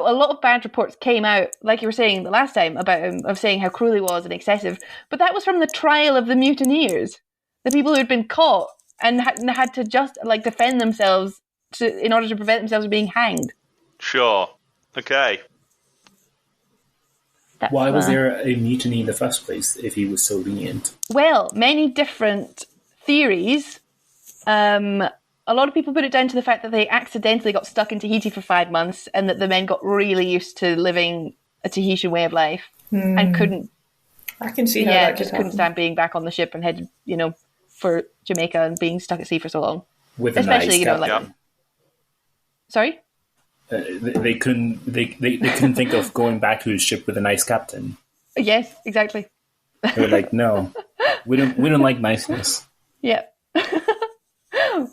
a lot of bad reports came out, like you were saying the last time, about him, of saying how cruel he was and excessive. But that was from the trial of the mutineers, the people who had been caught and had to just defend themselves in order to prevent themselves from being hanged. Sure. Okay. Why was there a mutiny in the first place if he was so lenient? Well, many different theories. A lot of people put it down to the fact that they accidentally got stuck in Tahiti for 5 months and that the men got really used to living a Tahitian way of life and couldn't. I can see how that just couldn't stand being back on the ship and headed, for Jamaica and being stuck at sea for so long. With especially, a nice captain. Sorry? They couldn't think of going back to his ship with a nice captain. Yes, exactly. They were like, no, we don't like niceness. Yeah.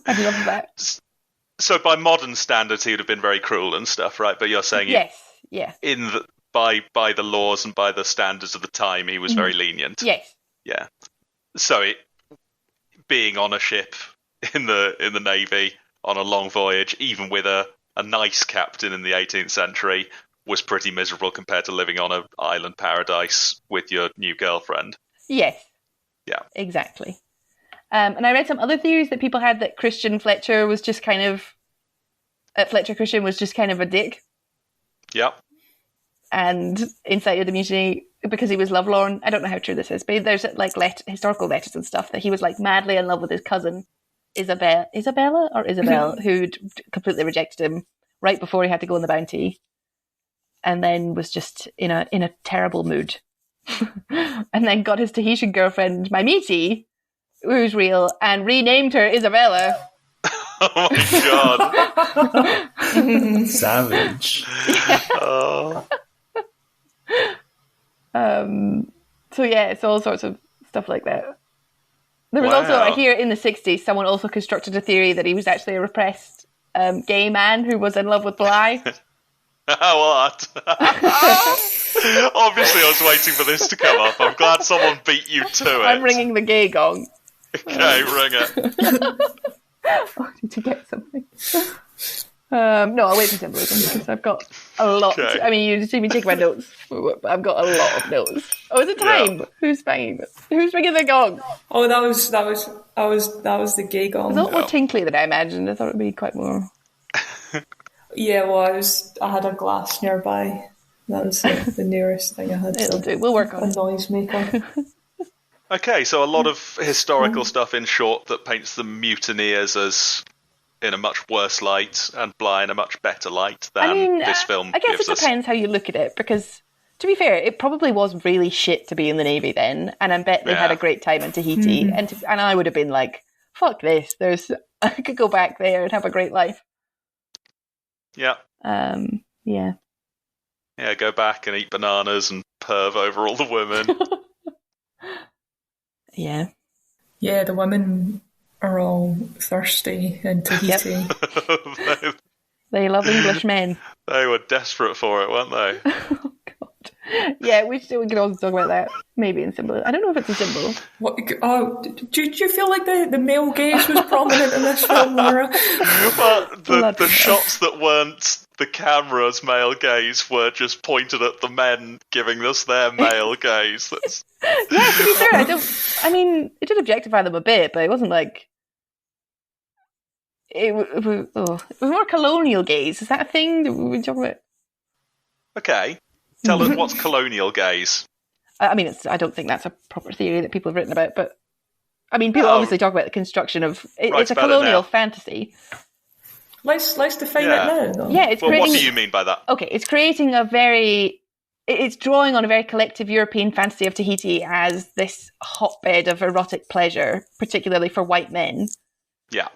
I'd love that. So by modern standards, he would have been very cruel and stuff, right? But you're saying by the laws and by the standards of the time, he was very lenient. Yes. Yeah. So being on a ship in the Navy on a long voyage, even with a nice captain in the 18th century, was pretty miserable compared to living on an island paradise with your new girlfriend. Yes. Yeah. Exactly. And I read some other theories that people had that Christian Fletcher was just kind of... Fletcher Christian was just kind of a dick. Yep. And incited the mutiny because he was lovelorn. I don't know how true this is, but there's historical letters and stuff that he was madly in love with his cousin, Isabella, who'd completely rejected him right before he had to go on the Bounty. And then was just in a terrible mood. And then got his Tahitian girlfriend, Maimiti, who's real, and renamed her Isabella. Oh my god. Savage. Yeah. Oh. So yeah, it's all sorts of stuff like that. There was also, I hear in the 60s, someone also constructed a theory that he was actually a repressed gay man who was in love with Bligh. What? Obviously, I was waiting for this to come up. I'm glad someone beat you to it. I'm ringing the gay gong. Okay, ring it. Oh, did you get something? No, I'll wait for symbolism because I've got a lot. Okay. I mean, you see me take my notes. I've got a lot of notes. Oh, is it time? Yeah. Who's banging? Who's ringing the gong? Oh, that was the gay gong. It's a lot more tinkly than I imagined. I thought it would be quite more. Yeah, well, I had a glass nearby. That was the nearest thing I had. It'll do. We'll work on a noisemaker. Okay, so a lot of historical stuff in short that paints the mutineers as in a much worse light and Bligh in a much better light than this film gives us. I guess it depends how you look at it, because to be fair, it probably was really shit to be in the Navy then, and I bet they had a great time in Tahiti, and I would have been like, fuck this, I could go back there and have a great life. Yeah. Yeah. Yeah, go back and eat bananas and perv over all the women. Yeah. Yeah, the women are all thirsty in Tahiti. Yep. They love English men. They were desperate for it, weren't they? Oh, God. Yeah, we can also talk about that. Maybe in symbol. I don't know if it's a symbol. What? Oh, do you feel like the male gaze was prominent in this film, Laura? But the shots that weren't the camera's male gaze were just pointed at the men giving us their male gaze. Yeah, to be fair, it did objectify them a bit, but it wasn't like... it was more colonial gaze. Is that a thing that we talk about? Okay. Tell us what's colonial gaze. I mean, I don't think that's a proper theory that people have written about, but I mean, people obviously talk about the construction of... It's a colonial fantasy. Let's define it now, though. Yeah, it's what do you mean by that? Okay, it's creating a very... It's drawing on a very collective European fantasy of Tahiti as this hotbed of erotic pleasure, particularly for white men. Yeah.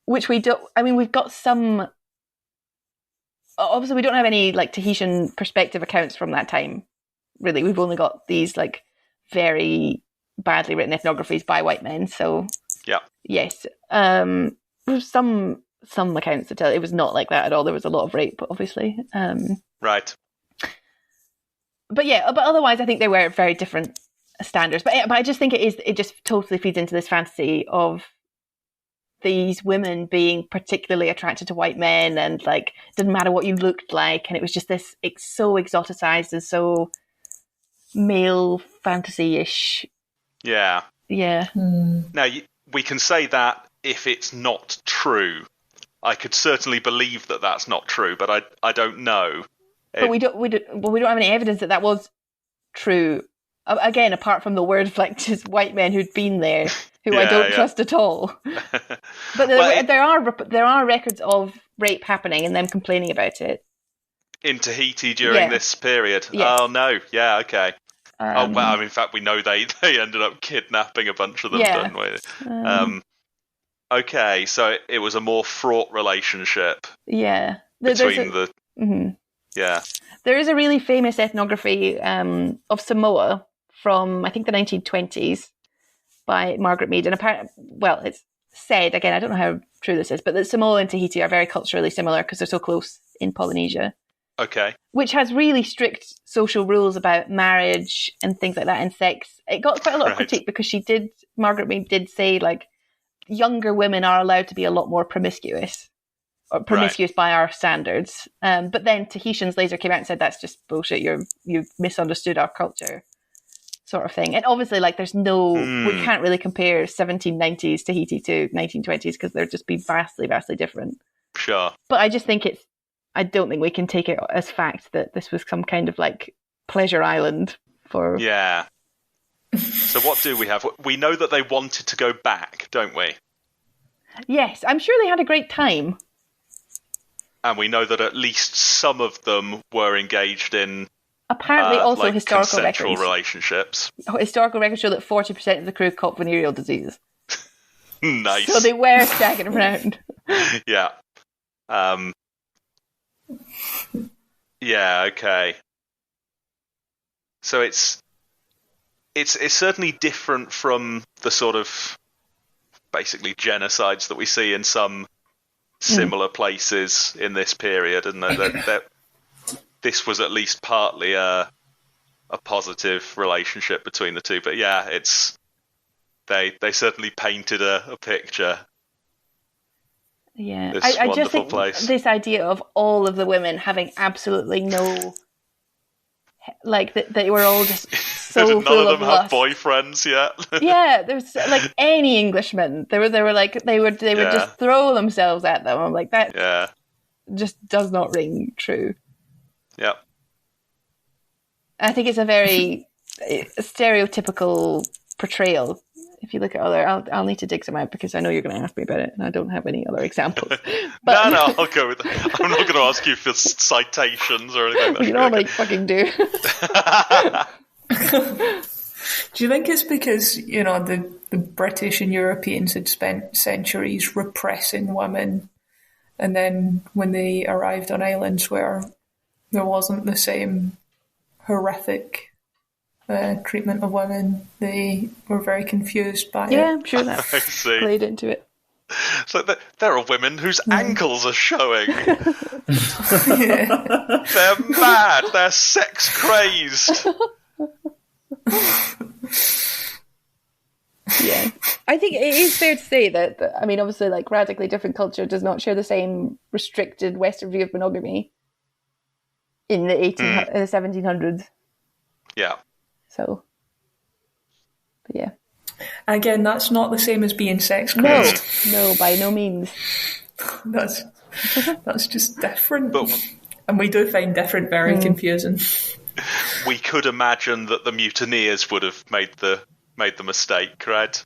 Which we don't... I mean, we've got some... Obviously, we don't have any like Tahitian perspective accounts from that time. Really, we've only got these like very badly written ethnographies by white men. So yeah, yes, there's some accounts that tell it was not like that at all. There was a lot of rape, obviously. Right. But otherwise, I think they were very different standards. But I just think it just totally feeds into this fantasy of these women being particularly attracted to white men, and like didn't matter what you looked like, and it was just this so exoticized and so male fantasy-ish. Yeah. Now we can say that if it's not true. I could certainly believe that that's not true, but I don't know. But we don't have any evidence that was true. Again, apart from the word like just white men who'd been there, who I don't trust at all. But there are records of rape happening and them complaining about it in Tahiti during this period. Yes. Oh no, yeah, okay. In fact, we know they ended up kidnapping a bunch of them, didn't we? Okay, so it was a more fraught relationship. Yeah, between the. Mm-hmm. Yeah, there is a really famous ethnography of Samoa from I think the 1920s by Margaret Mead, and apparently, well, it's said again. I don't know how true this is, but that Samoa and Tahiti are very culturally similar because they're so close in Polynesia. Okay. Which has really strict social rules about marriage and things like that, and sex. It got quite a lot of critique because Margaret Mead did say like younger women are allowed to be a lot more promiscuous. Or promiscuous by our standards. But then Tahitians later came out and said that's just bullshit. You've misunderstood our culture, sort of thing. And obviously, like, there's we can't really compare 1790s Tahiti to 1920s because they're just be vastly, vastly different. Sure. But I just think I don't think we can take it as fact that this was some kind of like pleasure island for. Yeah. So what do we have? We know that they wanted to go back, don't we? Yes, I'm sure they had a great time. And we know that at least some of them were engaged in apparently also like historical consensual records. Relationships. Historical records show that 40% of the crew caught venereal diseases. Nice. So they were staggering around. Yeah. Yeah. Okay. So it's certainly different from the sort of basically genocides that we see in some similar places in this period, and that this was at least partly a positive relationship between the two. But yeah, they certainly painted a picture. Yeah, this I just think place. This idea of all of the women having absolutely no, like that they were all just so none full of them lust. have boyfriends yet. Yeah, there's like any Englishmen. They were like they would just throw themselves at them. I'm like that. Just does not ring true. Yeah. I think it's a very stereotypical portrayal. If you look at I'll need to dig some out because I know you're going to ask me about it, and I don't have any other examples. But, no, I'll go with that. I'm not going to ask you for citations or anything. Well, you normally fucking do. Do you think it's because, the British and Europeans had spent centuries repressing women, and then when they arrived on islands where there wasn't the same horrific treatment of women, they were very confused by it? Yeah, I'm sure that played into it. So there are women whose ankles are showing. They're mad. They're sex crazed. Yeah, I think it is fair to say that I mean, obviously, like radically different culture does not share the same restricted Western view of monogamy in the 1700s. Yeah. So, but yeah. Again, that's not the same as being sex crazed. No, by no means. That's just different. And we do find different very confusing. We could imagine that the mutineers would have made the mistake, correct?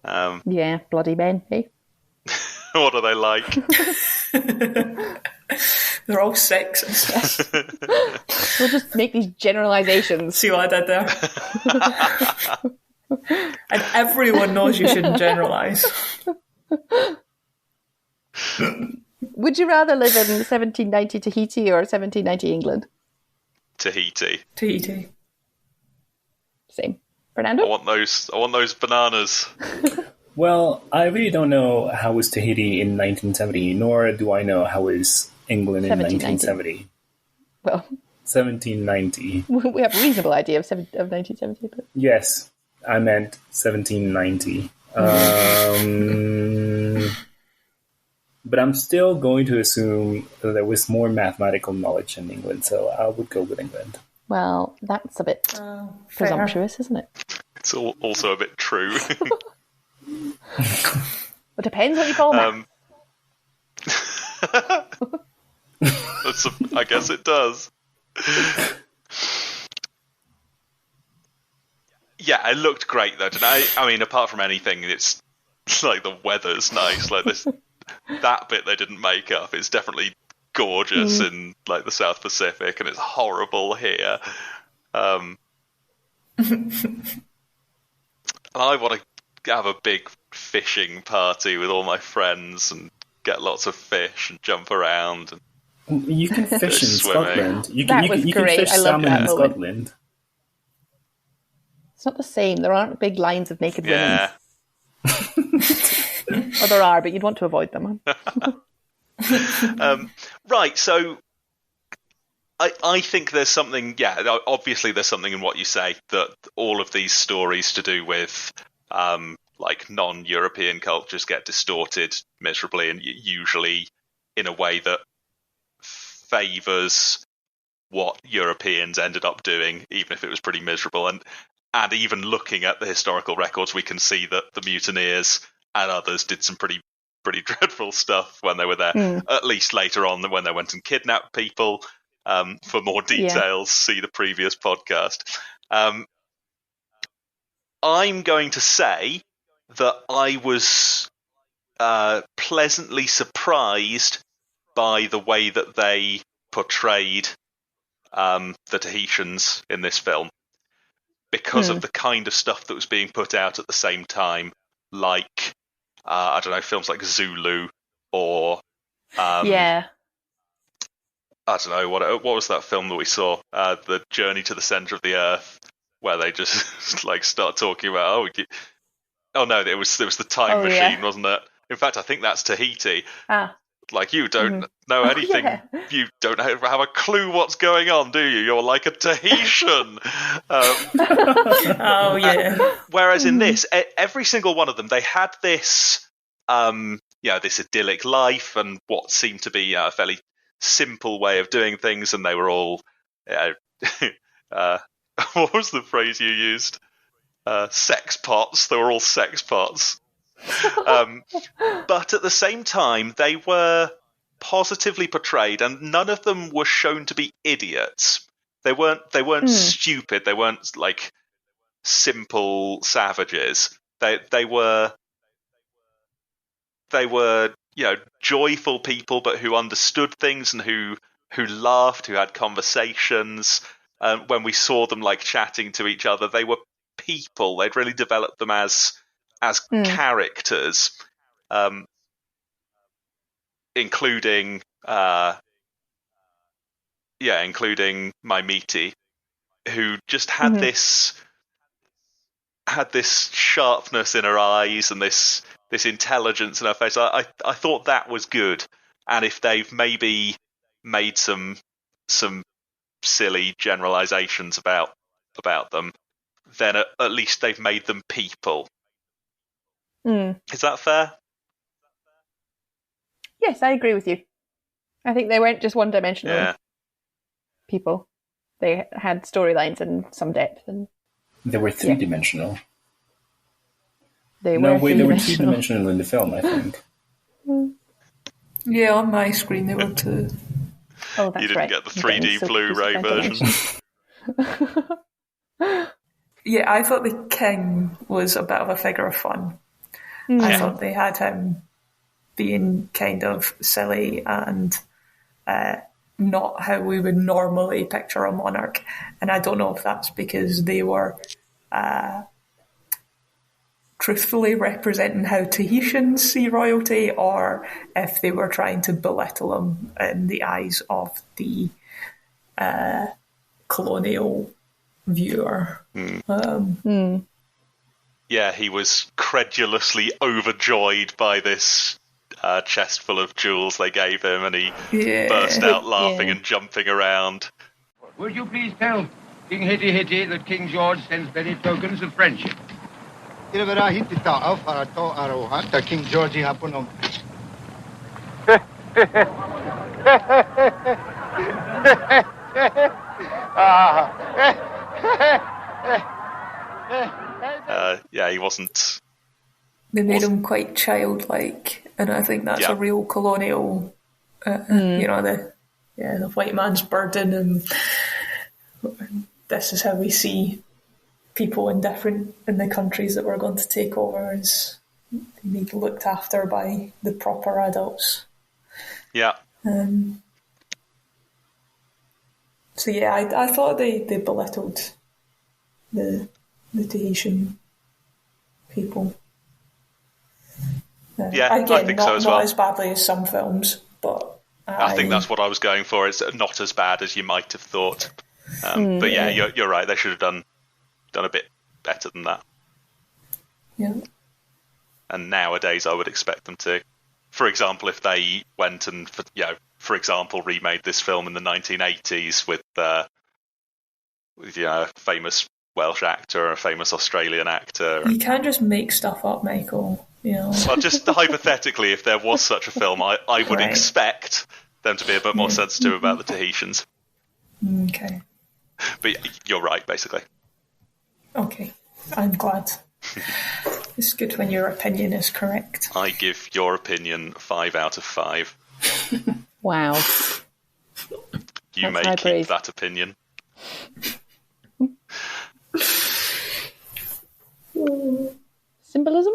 Yeah, bloody men, hey? What are they like? They're all sexist. We'll just make these generalizations. See what I did there? And everyone knows you shouldn't generalize. Would you rather live in 1790 Tahiti or 1790 England? Tahiti. Same. Fernando? I want those bananas. Well, I really don't know how was Tahiti in 1970, nor do I know how was England in 1970. Well, 1790. We have a reasonable idea of 1970. But... Yes, I meant 1790. But I'm still going to assume that there was more mathematical knowledge in England, so I would go with England. Well, that's a bit presumptuous, isn't it? It's also a bit true. It depends what you call math. I guess it does. Yeah, it looked great though. I mean, apart from anything, it's like the weather's nice. Like that bit they didn't make up. It's definitely gorgeous in like the South Pacific, and it's horrible here. And I want to have a big fishing party with all my friends and get lots of fish and jump around. And you can fish in swimming. Scotland. You can fish salmon in Scotland. It's not the same. There aren't big lines of naked women. Or there are, but you'd want to avoid them. Right, so I think there's something, obviously there's something in what you say, that all of these stories to do with like non-European cultures get distorted miserably, and usually in a way that favours what Europeans ended up doing, even if it was pretty miserable. And even looking at the historical records, we can see that the mutineers and others did some pretty dreadful stuff when they were there. At least later on, when they went and kidnapped people. For more details, see the previous podcast. I'm going to say that I was pleasantly surprised by the way that they portrayed the Tahitians in this film, because of the kind of stuff that was being put out at the same time, like I don't know, films like Zulu or I don't know, what was that film that we saw, The Journey to the Center of the Earth, where they just like start talking about it was the Time Machine, wasn't it? In fact, I think that's Tahiti. Like, you don't know anything. You don't have a clue what's going on, do you? You're like a Tahitian. Whereas in this, every single one of them, they had this, this idyllic life and what seemed to be a fairly simple way of doing things, and they were all, what was the phrase you used? Sex pots. They were all sex pots. But at the same time, they were positively portrayed, and none of them were shown to be idiots. They weren't stupid. They weren't like simple savages. They were joyful people, but who understood things and who laughed, who had conversations. When we saw them like chatting to each other, they were people. They'd really developed them as characters, including my Mutiny, who just had this sharpness in her eyes and this intelligence in her face. I thought that was good. And if they've maybe made some silly generalizations about them, then at least they've made them people. Is that fair? Yes, I agree with you. I think they weren't just one-dimensional people. They had storylines and some depth. And they were three-dimensional. They No, were wait, there were three-dimensional. two-dimensional in the film, I think. Yeah, on my screen they were 2. Oh, that's You didn't right. get the I'm getting 3D so confused Blu-ray with version. dimensions. Yeah, I thought the king was a bit of a figure of fun. I thought they had him being kind of silly and not how we would normally picture a monarch. And I don't know if that's because they were truthfully representing how Tahitians see royalty, or if they were trying to belittle him in the eyes of the colonial viewer. Yeah, he was credulously overjoyed by this chest full of jewels they gave him, and he burst out laughing and jumping around. Would you please tell King Hitty Hitty that King George sends many tokens of friendship? King Georgie hapunong. Yeah, he wasn't. They made him quite childlike, and I think that's a real colonial, the white man's burden, and this is how we see people in the countries that we're going to take over, is they need looked after by the proper adults. Yeah. So yeah, I thought they belittled the Tahitian people. Yeah, again, I think not, so as well. Not as badly as some films, but I think that's what I was going for. It's not as bad as you might have thought. But yeah, you're right. They should have done a bit better than that. Yeah. And nowadays, I would expect them to. For example, if they went and, for example, remade this film in the 1980s with a famous Welsh actor or a famous Australian actor. You can't just make stuff up, Michael. Well, just hypothetically, if there was such a film, I would expect them to be a bit more sensitive about the Tahitians. Okay. But you're right, basically. Okay, I'm glad. It's good when your opinion is correct. I give your opinion 5 out of 5. Wow. You may keep that opinion. Symbolism?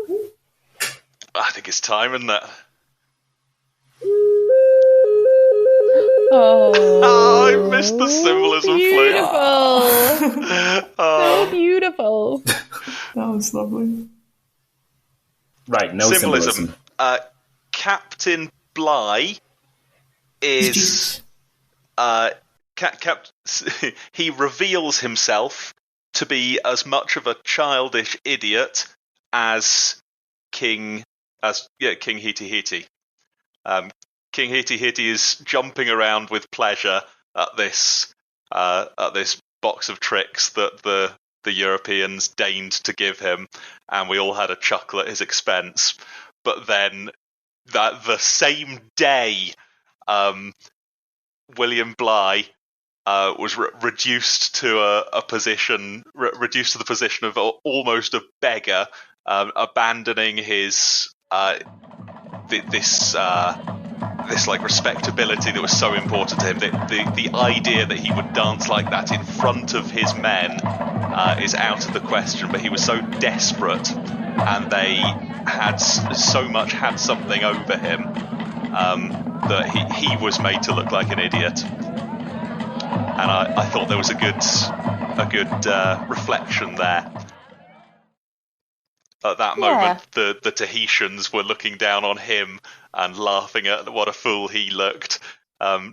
I think it's time, isn't it? Oh, I missed the symbolism beautiful. So beautiful. That was lovely. Right, no symbolism. Captain Bligh is he reveals himself to be as much of a childish idiot as King Hitty Hitty. King Hitty Hitty is jumping around with pleasure at this box of tricks that the Europeans deigned to give him, and we all had a chuckle at his expense. But then the same day, William Bligh was reduced to the position of almost a beggar, abandoning his this like respectability that was so important to him. The idea that he would dance like that in front of his men is out of the question. But he was so desperate, and they had something over him that he was made to look like an idiot. And I thought there was a good reflection there. At that moment, the Tahitians were looking down on him and laughing at what a fool he looked,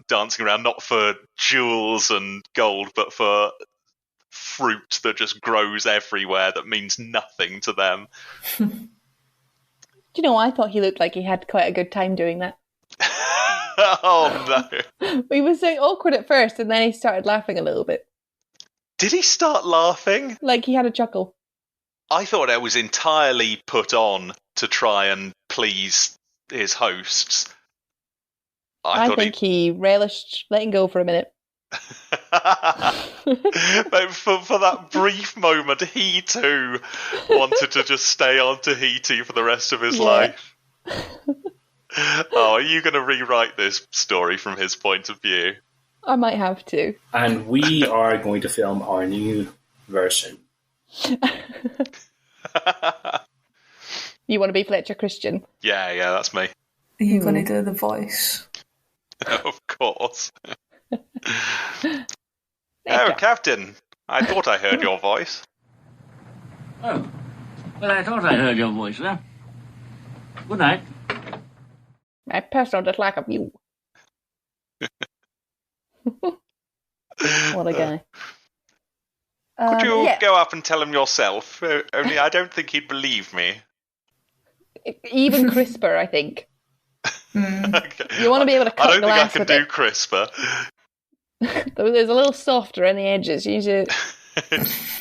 dancing around not for jewels and gold, but for fruit that just grows everywhere that means nothing to them. Do you know, I thought he looked like he had quite a good time doing that. Oh, no. He was so awkward at first, and then he started laughing a little bit. Did he start laughing? Like he had a chuckle. I thought it was entirely put on to try and please his hosts. I think he relished letting go for a minute. But for that brief moment, he too wanted to just stay on Tahiti for the rest of his life. Oh, are you going to rewrite this story from his point of view? I might have to. And we are going to film our new version. You want to be Fletcher Christian? Yeah, that's me. Are you going to do the voice? Of course. Oh, Captain, I thought I heard your voice. Oh, well, I thought I heard your voice, sir. Good night. My personal dislike of you. What a guy. Could you go up and tell him yourself? Only I don't think he'd believe me. Even crisper, I think. Okay. You want to be able to cut I don't think I glass can with do it. crisper. There's a little softer on the edges. You need to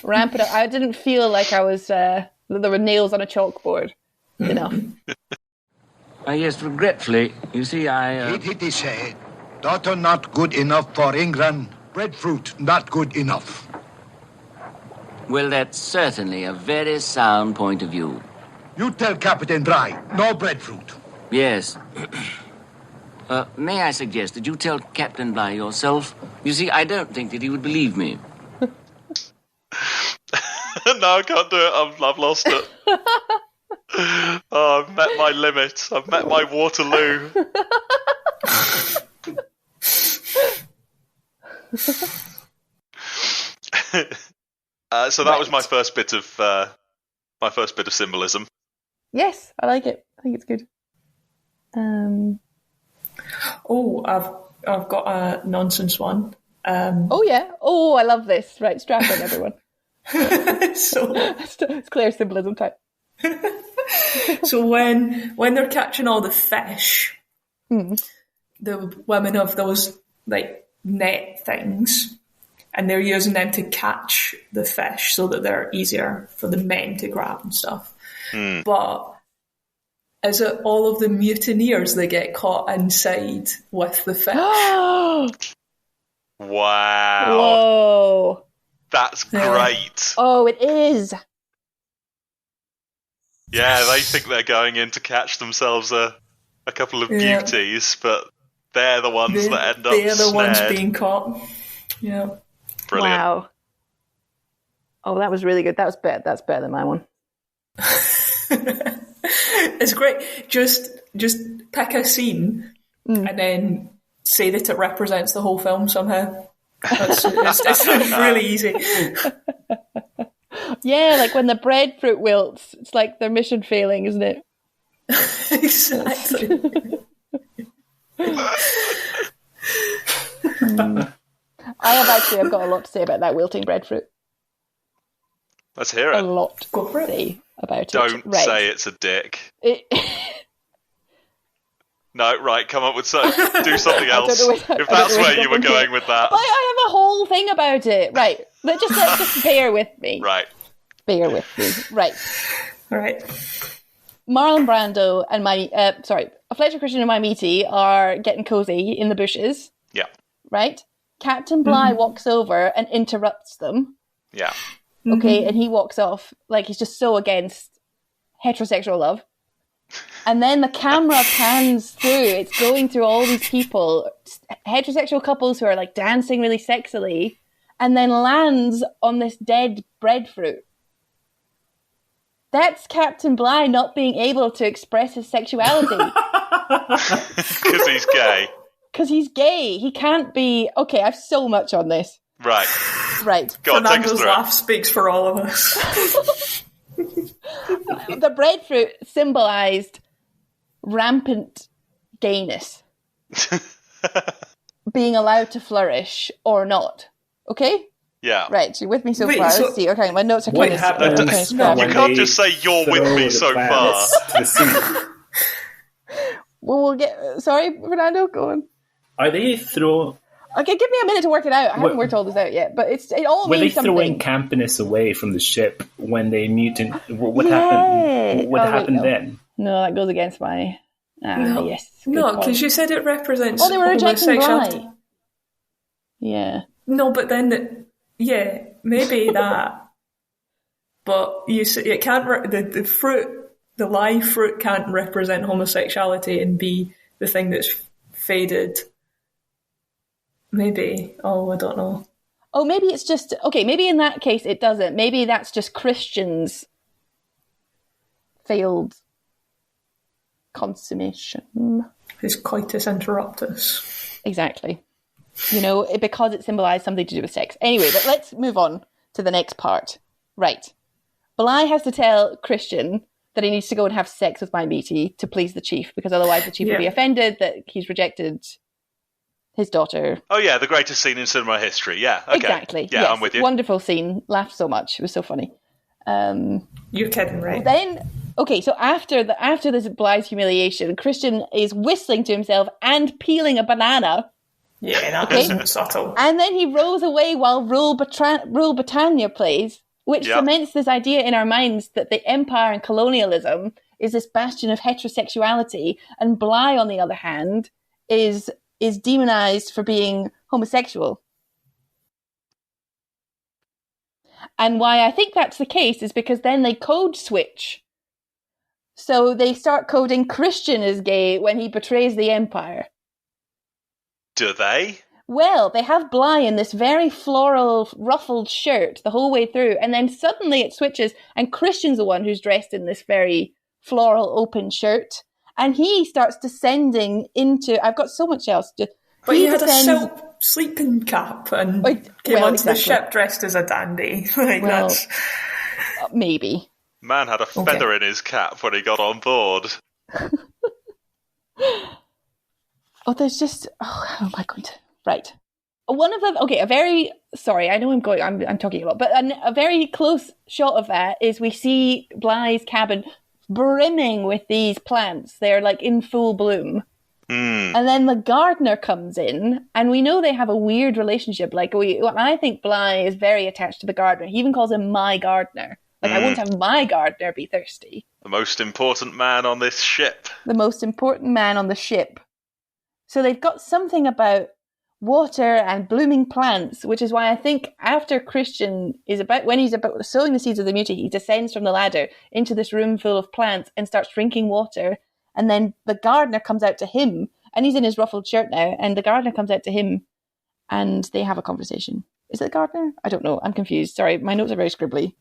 ramp it up. I didn't feel like I was... there were nails on a chalkboard enough. Yes, regretfully. You see, It is said, daughter not good enough for England, breadfruit not good enough. Well, that's certainly a very sound point of view. You tell Captain Bligh, no breadfruit. Yes. May I suggest that you tell Captain Bligh yourself? You see, I don't think that he would believe me. No, I can't do it. I've lost it. Oh, I've met my limit. I've met my Waterloo. So that was my first bit of symbolism. Yes, I like it. I think it's good. Oh, I've got a nonsense one. Oh yeah. Oh, I love this. Right, strap in, everyone. So it's clear symbolism type. So when they're catching all the fish, the women have those like net things, and they're using them to catch the fish so that they're easier for the men to grab and stuff. But is it all of the mutineers that get caught inside with the fish? Wow. Whoa. That's great. Oh, it is. Yeah, they think they're going in to catch themselves a couple of beauties, but they're the ones that end up They're the ones snared. being caught. Yeah. Brilliant. Wow. Oh, that was really good. That's better than my one. It's great. Just pick a scene and then say that it represents the whole film somehow. It's really easy. Yeah, like when the breadfruit wilts, it's like their mission failing, isn't it? Exactly. I've got a lot to say about that wilting breadfruit. Let's hear it. A lot to say about it. Don't say it's a dick. No, right, come up with do something else. If that's where you were going with that. I have a whole thing about it. Right. Just bear with me. Right. Bear with me. Right. All right. Marlon Brando and Fletcher Christian and my meaty are getting cozy in the bushes. Yeah. Right? Captain Bligh walks over and interrupts them. Yeah. Okay, and he walks off like he's just so against heterosexual love. And then the camera pans through. It's going through all these people, heterosexual couples who are like dancing really sexily, and then lands on this dead breadfruit. That's Captain Bligh not being able to express his sexuality. Because he's gay. Because he's gay. He can't be... Okay, I have so much on this. Right. Go on, take us Fernando's through laugh speaks for all of us. The breadfruit symbolised rampant gayness. Being allowed to flourish or not. Okay? Yeah. Right, so you're with me so far. Let's see. Okay, my notes are What kind happened? of You can't just say you're with me so far. Well, we'll get... Sorry, Fernando, go on. Are they throw? Okay, give me a minute to work it out. I haven't worked all this out yet, but it all Were they means something. throwing Campinus away from the ship when they mutant? What happened? What happened then? No, that goes against my... No. Yes. No, because you said it represents Oh, they were rejecting homosexuality. Bligh. Yeah. No, but then, maybe that. But it can't. The fruit, the live fruit, can't represent homosexuality and be the thing that's faded. Maybe. Oh, I don't know. Oh, maybe it's just okay. Maybe in that case it doesn't. Maybe that's just Christian's failed consummation. His coitus interruptus. Exactly. Because it symbolised something to do with sex. Anyway, but let's move on to the next part. Right. Bligh has to tell Christian that he needs to go and have sex with Mutiny to please the chief, because otherwise the chief will be offended that he's rejected his daughter. Oh yeah, the greatest scene in cinema history. Yeah, okay. Exactly. Yeah, yes. I'm with you. Wonderful scene. Laughed so much. It was so funny. You're kidding, right? Then, so after this Bligh's humiliation, Christian is whistling to himself and peeling a banana. Yeah, that isn't subtle. And then he rows away while Rule Britannia plays, which cements this idea in our minds that the empire and colonialism is this bastion of heterosexuality, and Bligh, on the other hand, is demonized for being homosexual. And why I think that's the case is because then they code switch. So they start coding Christian as gay when he betrays the empire. Do they? Well, they have Bligh in this very floral, ruffled shirt the whole way through, and then suddenly it switches, and Christian's the one who's dressed in this very floral, open shirt, and he starts descending into... I've got so much else. But he had a silk sleeping cap and came onto the ship dressed as a dandy. That's... Maybe. Man had a feather in his cap when he got on board. There's just... how am I going to... Right. One of them... Okay, a very... Sorry, I know I'm talking a lot, but a very close shot of that is we see Bligh's cabin brimming with these plants. They're like in full bloom. And then the gardener comes in, and we know they have a weird relationship. I think Bligh is very attached to the gardener. He even calls him my gardener. I won't have my gardener be thirsty. The most important man on this ship. The most important man on the ship. So they've got something about water and blooming plants, which is why I think after Christian when he's about sowing the seeds of the mutiny, he descends from the ladder into this room full of plants and starts drinking water. And then the gardener comes out to him, and he's in his ruffled shirt now, and the gardener comes out to him, and they have a conversation. Is it the gardener? I don't know. I'm confused. Sorry, my notes are very scribbly.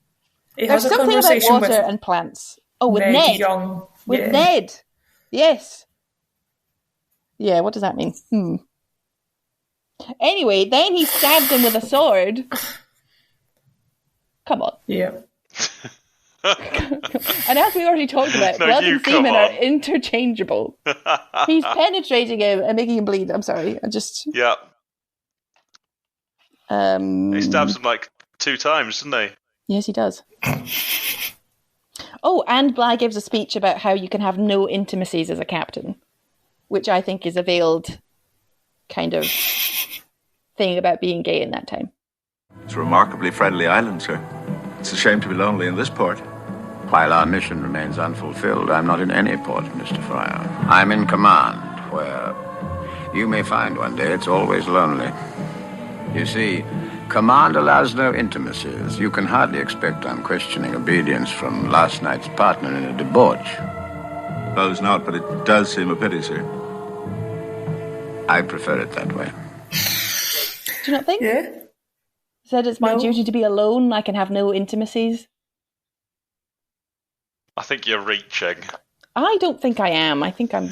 There's something about water and plants. Oh, with Ned. Young. With Ned. Yes. Yeah, what does that mean? Anyway, then he stabs him with a sword. Come on. Yeah. And as we already talked about, blood and semen are interchangeable. He's penetrating him and making him bleed. I'm sorry. Yeah. He stabs him 2 times, doesn't he? Yes, he does. Oh, and Bligh gives a speech about how you can have no intimacies as a captain, which I think is a veiled kind of thing about being gay in that time. It's a remarkably friendly island, sir. It's a shame to be lonely in this port. While our mission remains unfulfilled, I'm not in any port, Mr. Fryer. I'm in command, where you may find one day it's always lonely. You see, command allows no intimacies. You can hardly expect unquestioning obedience from last night's partner in a debauch. Suppose not, but it does seem a pity, sir. I prefer it that way. Do you not think? Yeah. Said it's my duty to be alone. I can have no intimacies. I think you're reaching. I don't think I am. I think I'm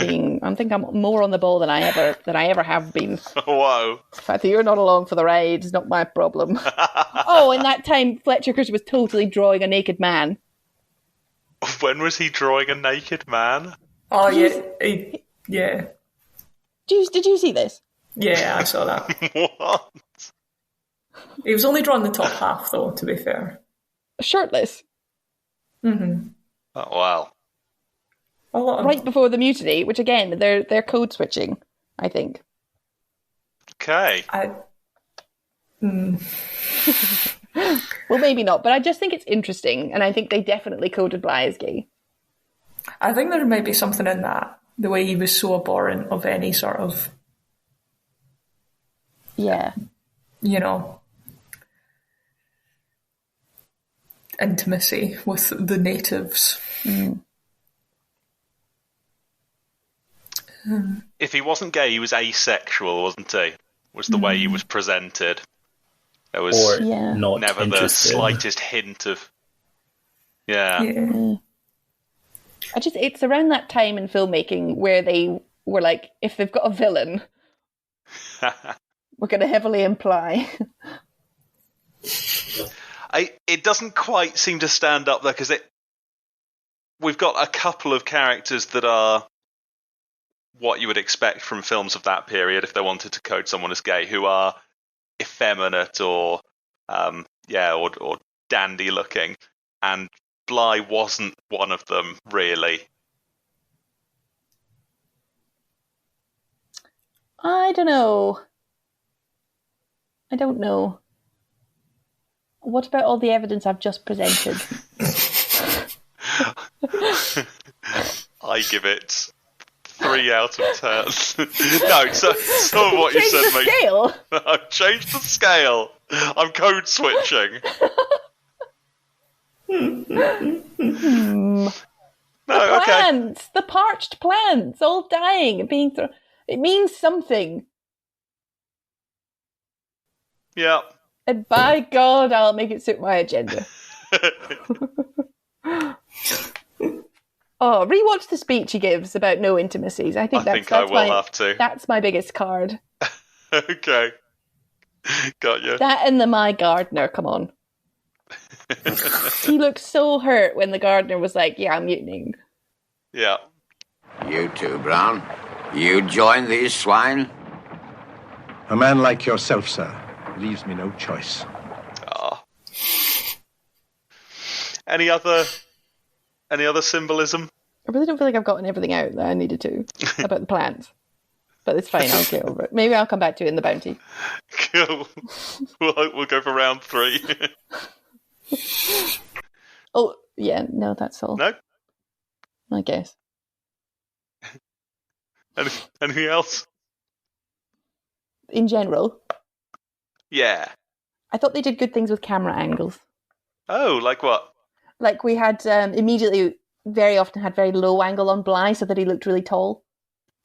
more on the ball than I ever have been. Whoa. The fact that you're not along for the ride is not my problem. Oh, and that time Fletcher Christian was totally drawing a naked man. When was he drawing a naked man? Oh, yeah. Did you see this? Yeah, I saw that. What? He was only drawing the top half, though, to be fair. Shirtless. Mm-hmm. Oh, wow. Right before the mutiny, which again, they're code switching, I think. Okay. Well, maybe not, but I just think it's interesting, and I think they definitely coded Bligh as gay. I think there may be something in that, the way he was so abhorrent of any sort of... Yeah. intimacy with the natives. If he wasn't gay, he was asexual, wasn't he? Was the way he was presented. There was not never interested. the slightest hint of... Yeah. It's around that time in filmmaking where they were like, if they've got a villain, we're going to heavily imply. It doesn't quite seem to stand up there, because we've got a couple of characters that are what you would expect from films of that period if they wanted to code someone as gay, who are effeminate or dandy looking, and Bligh wasn't one of them, really. I don't know. What about all the evidence I've just presented? I give it 3 out of 10. No, some of what you said makes... Scale? I've changed the scale. I'm code switching. Plants, the parched plants, all dying and being thrown. It means something. Yeah. And by God, I'll make it suit my agenda. Rewatch the speech he gives about no intimacies. I think I will have to. That's my biggest card. Okay. Got you. That and the My Gardener, come on. He looked so hurt when the gardener was like, yeah, I'm mutinying. Yeah. You too, Brown. You join these swine? A man like yourself, sir, leaves me no choice. Any other symbolism? I really don't feel like I've gotten everything out that I needed to about the plants. But it's fine, I'll get over it. Maybe I'll come back to it in the bounty. Cool. We'll go for round 3. Oh, yeah, no, that's all. No? I guess. Anything else? In general? Yeah. I thought they did good things with camera angles. Oh, like what? Like we had immediately, very often had very low angle on Bligh so that he looked really tall.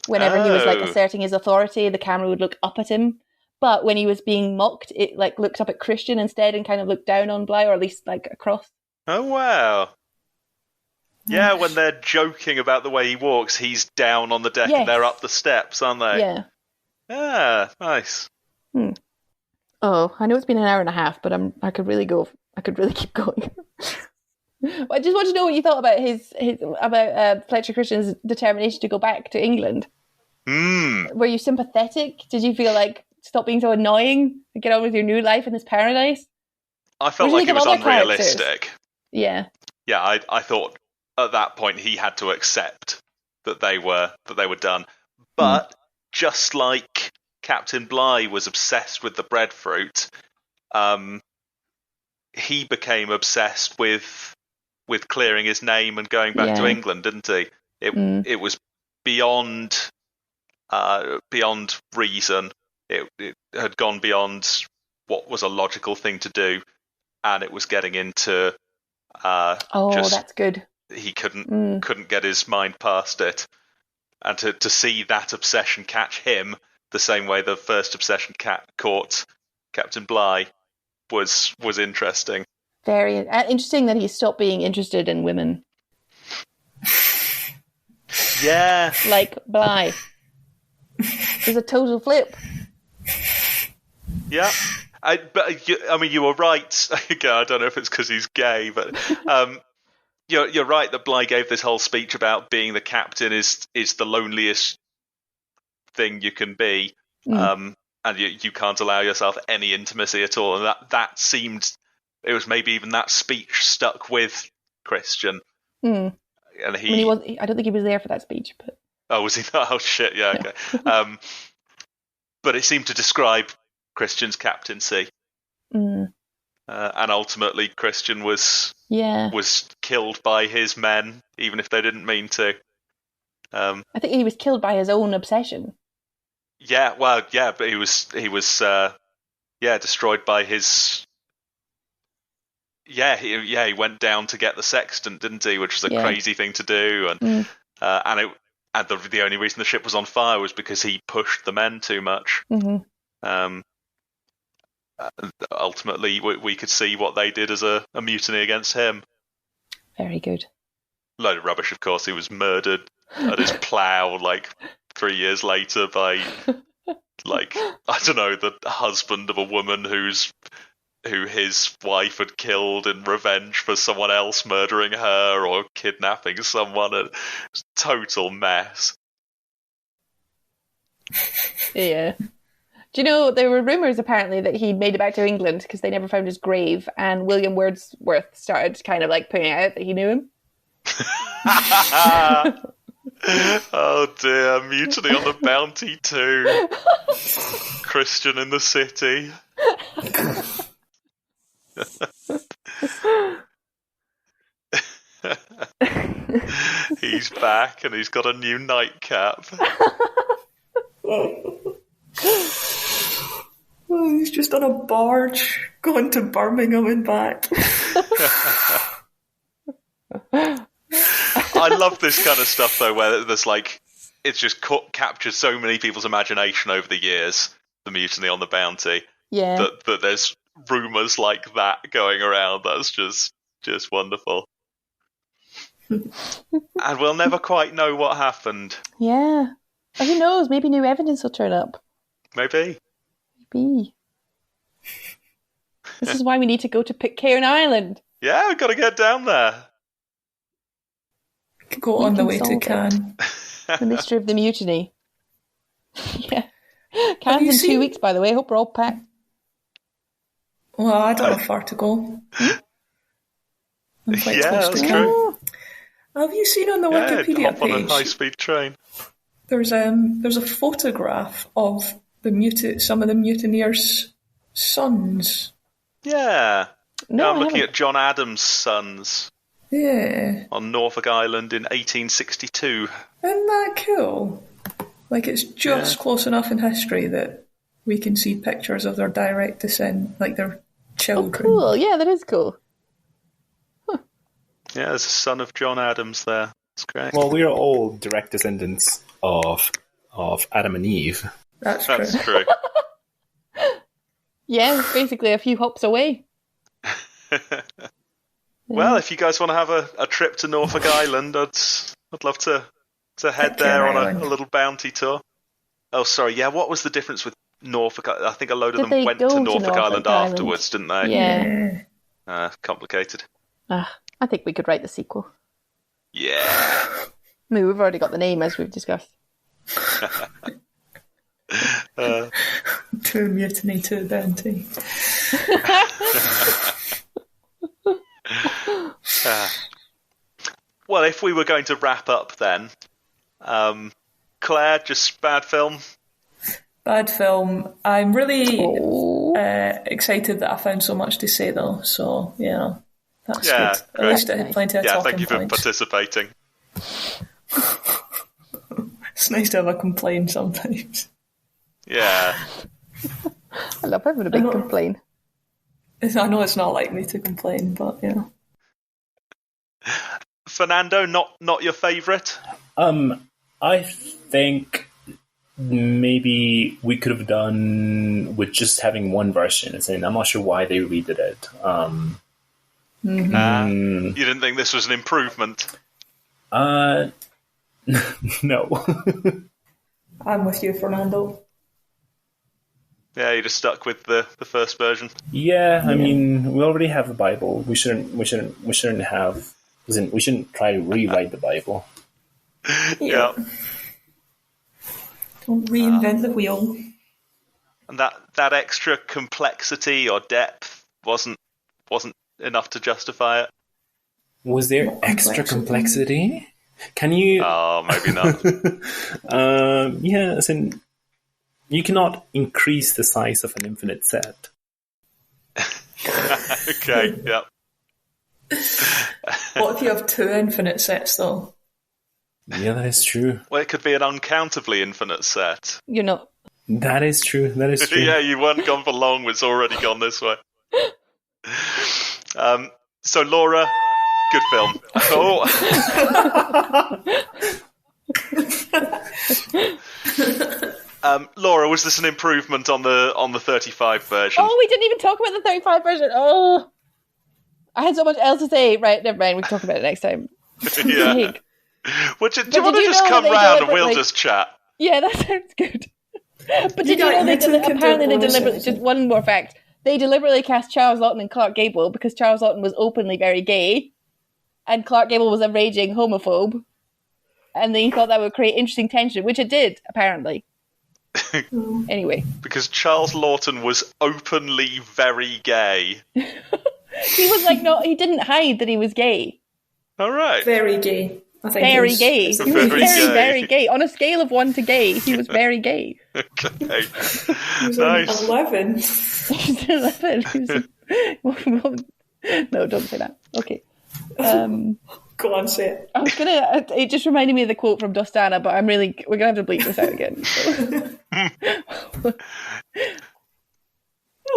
Whenever he was like asserting his authority, the camera would look up at him. But when he was being mocked, it like looked up at Christian instead and kind of looked down on Bligh, or at least like across. Oh, wow. Yeah, when they're joking about the way he walks, he's down on the deck and they're up the steps, aren't they? Yeah. Yeah, nice. Oh, I know it's been an hour and a half, but I could really keep going. I just want to know what you thought about about Fletcher Christian's determination to go back to England. Were you sympathetic? Did you feel like, stop being so annoying and get on with your new life in this paradise? I felt like it was unrealistic. Yeah. Yeah, I thought at that point he had to accept that they were done. But just like Captain Bligh was obsessed with the breadfruit, he became obsessed with clearing his name and going back to England, didn't he? It was beyond reason. It had gone beyond what was a logical thing to do, and it was getting into that's good. He couldn't get his mind past it, and to see that obsession catch him the same way the first obsession caught Captain Bligh was interesting. Very interesting that he stopped being interested in women. Yeah, like Bligh. It was a total flip. Yeah, I mean, you were right. Again, I don't know if it's because he's gay, but you're right that Bligh gave this whole speech about being the captain is the loneliest thing you can be, and you can't allow yourself any intimacy at all. And that seemed, it was maybe even that speech stuck with Christian. And I don't think he was there for that speech, but. Oh, was he not? Oh, shit, yeah, okay. But it seemed to describe Christian's captaincy. And ultimately Christian was killed by his men, even if they didn't mean to. I think he was killed by his own obsession. Yeah, well, yeah, but he was destroyed by his. Yeah, he went down to get the sextant, didn't he? Which was a crazy thing to do, and the only reason the ship was on fire was because he pushed the men too much. Mm-hmm. Ultimately, we could see what they did as a mutiny against him. Very good. Load of rubbish, of course. He was murdered at his plough 3 years later by I don't know, the husband of a woman who his wife had killed in revenge for someone else murdering her or kidnapping someone. It was a total mess. Yeah. Do you know, there were rumours apparently that he made it back to England because they never found his grave, and William Wordsworth started kind of putting it out that he knew him. Oh dear, Mutiny on the Bounty 2. Christian in the City. He's back and he's got a new nightcap. He's just on a barge going to Birmingham and back. I love this kind of stuff though, where there's it's just captured so many people's imagination over the years. The Mutiny on the Bounty. Yeah. That there's rumours like that going around. That's just wonderful. And we'll never quite know what happened. Yeah. Oh, who knows? Maybe new evidence will turn up. Maybe. This is why we need to go to Pitcairn Island. Yeah, we've got to get down there. Go on the way to Cannes. The mystery of the mutiny. Yeah. Cannes in 2 weeks, by the way. I hope we're all packed. Well, I don't have far to go. I'm quite close to that's Cannes. true. Have you seen on the Wikipedia hop on a page? high-speed train. There's a photograph of some of the mutineers' sons. Yeah. No, I'm looking at John Adams' sons. Yeah. On Norfolk Island in 1862. Isn't that cool? It's just close enough in history that we can see pictures of their direct descent, their children. Oh, cool. Yeah, that is cool. Huh. Yeah, there's a son of John Adams there. That's great. Well, we are all direct descendants of Adam and Eve. That's true. Yeah, it's basically a few hops away. Well, if you guys want to have a trip to Norfolk Island, I'd love to head there on a little bounty tour. Oh, sorry. Yeah, what was the difference with Norfolk? I think a load of them went to Norfolk Island afterwards, didn't they? Yeah. Complicated. I think we could write the sequel. Yeah. I mean, we've already got the name, as we've discussed. To Mutiny, to Bounty. Well, if we were going to wrap up then, Claire, just bad film? Bad film. I'm really excited that I found so much to say, though, so, that's good. At least I had plenty of talking thank you for points. participating. It's nice to have a complaint sometimes. Yeah. I love having a big complaint. I know it's not like me to complain, but Fernando, not your favourite? I think maybe we could have done with just having one version. And I'm not sure why they redid it. You didn't think this was an improvement? No. I'm with you, Fernando. Yeah, you just stuck with the first version. Yeah, I mean, we already have the Bible. We shouldn't try to rewrite the Bible. Yeah. Don't reinvent the wheel. And that extra complexity or depth wasn't enough to justify it. Was there extra complexity? Can you? Oh, maybe not. Yeah, as in, you cannot increase the size of an infinite set. Okay, yep. What if you have two infinite sets, though? Yeah, that is true. Well, it could be an uncountably infinite set. You're not. That is true. That is true. Yeah, you weren't gone for long. It's already gone this way. So, Laura, good film. Oh. Laura, was this an improvement on the 35 version? Oh, we didn't even talk about the 35 version. Oh, I had so much else to say. Right, never mind. We can talk about it next time. Yeah. Well, do you want to just come round and we'll just chat? Yeah, that sounds good. But did you know apparently they deliberately, just one more fact, they deliberately cast Charles Laughton and Clark Gable because Charles Laughton was openly very gay and Clark Gable was a raging homophobe, and they thought that would create interesting tension, which it did, apparently. Anyway. Because Charles Laughton was openly very gay. He was like, no, he didn't hide that he was gay. All right. Very gay. I think very gay. He was very gay. On a scale of 1 to gay, he was very gay. Okay. He was nice. 11. He was 11. No, don't say that. Okay. Go on, say it. I was gonna. It just reminded me of the quote from Dostana, but we're gonna have to bleep this out again. So.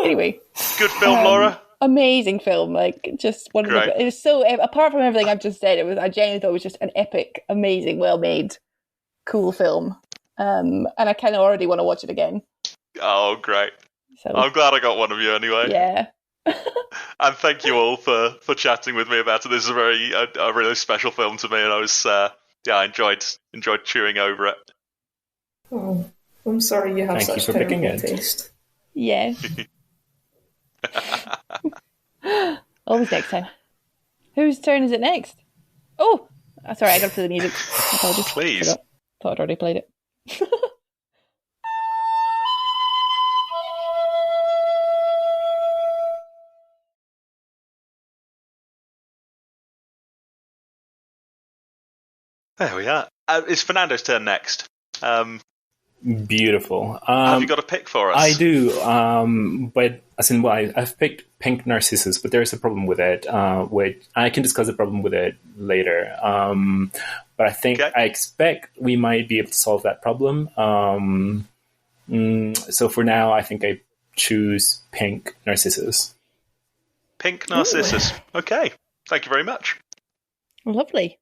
Anyway, good film, Laura. Amazing film, like just one of the. It was so. Apart from everything I've just said, I genuinely thought it was just an epic, amazing, well-made, cool film. And I kind of already want to watch it again. Oh, great! So, I'm glad I got one of you anyway. Yeah. And thank you all for chatting with me about it. This is a really special film to me, and I was I enjoyed chewing over it. Oh, I'm sorry you have such terrible taste. Yeah. Always next time. Whose turn is it next? Oh, sorry, I got to play the music. Apologies. Please. Thought I'd already played it. There we are. It's Fernando's turn next. Beautiful. Have you got a pick for us? I do, but I've picked Pink Narcissus, but there's a problem with it. Which I can discuss the problem with it later. But I expect we might be able to solve that problem. So for now, I think I choose Pink Narcissus. Pink Narcissus. Ooh. Okay. Thank you very much. Lovely.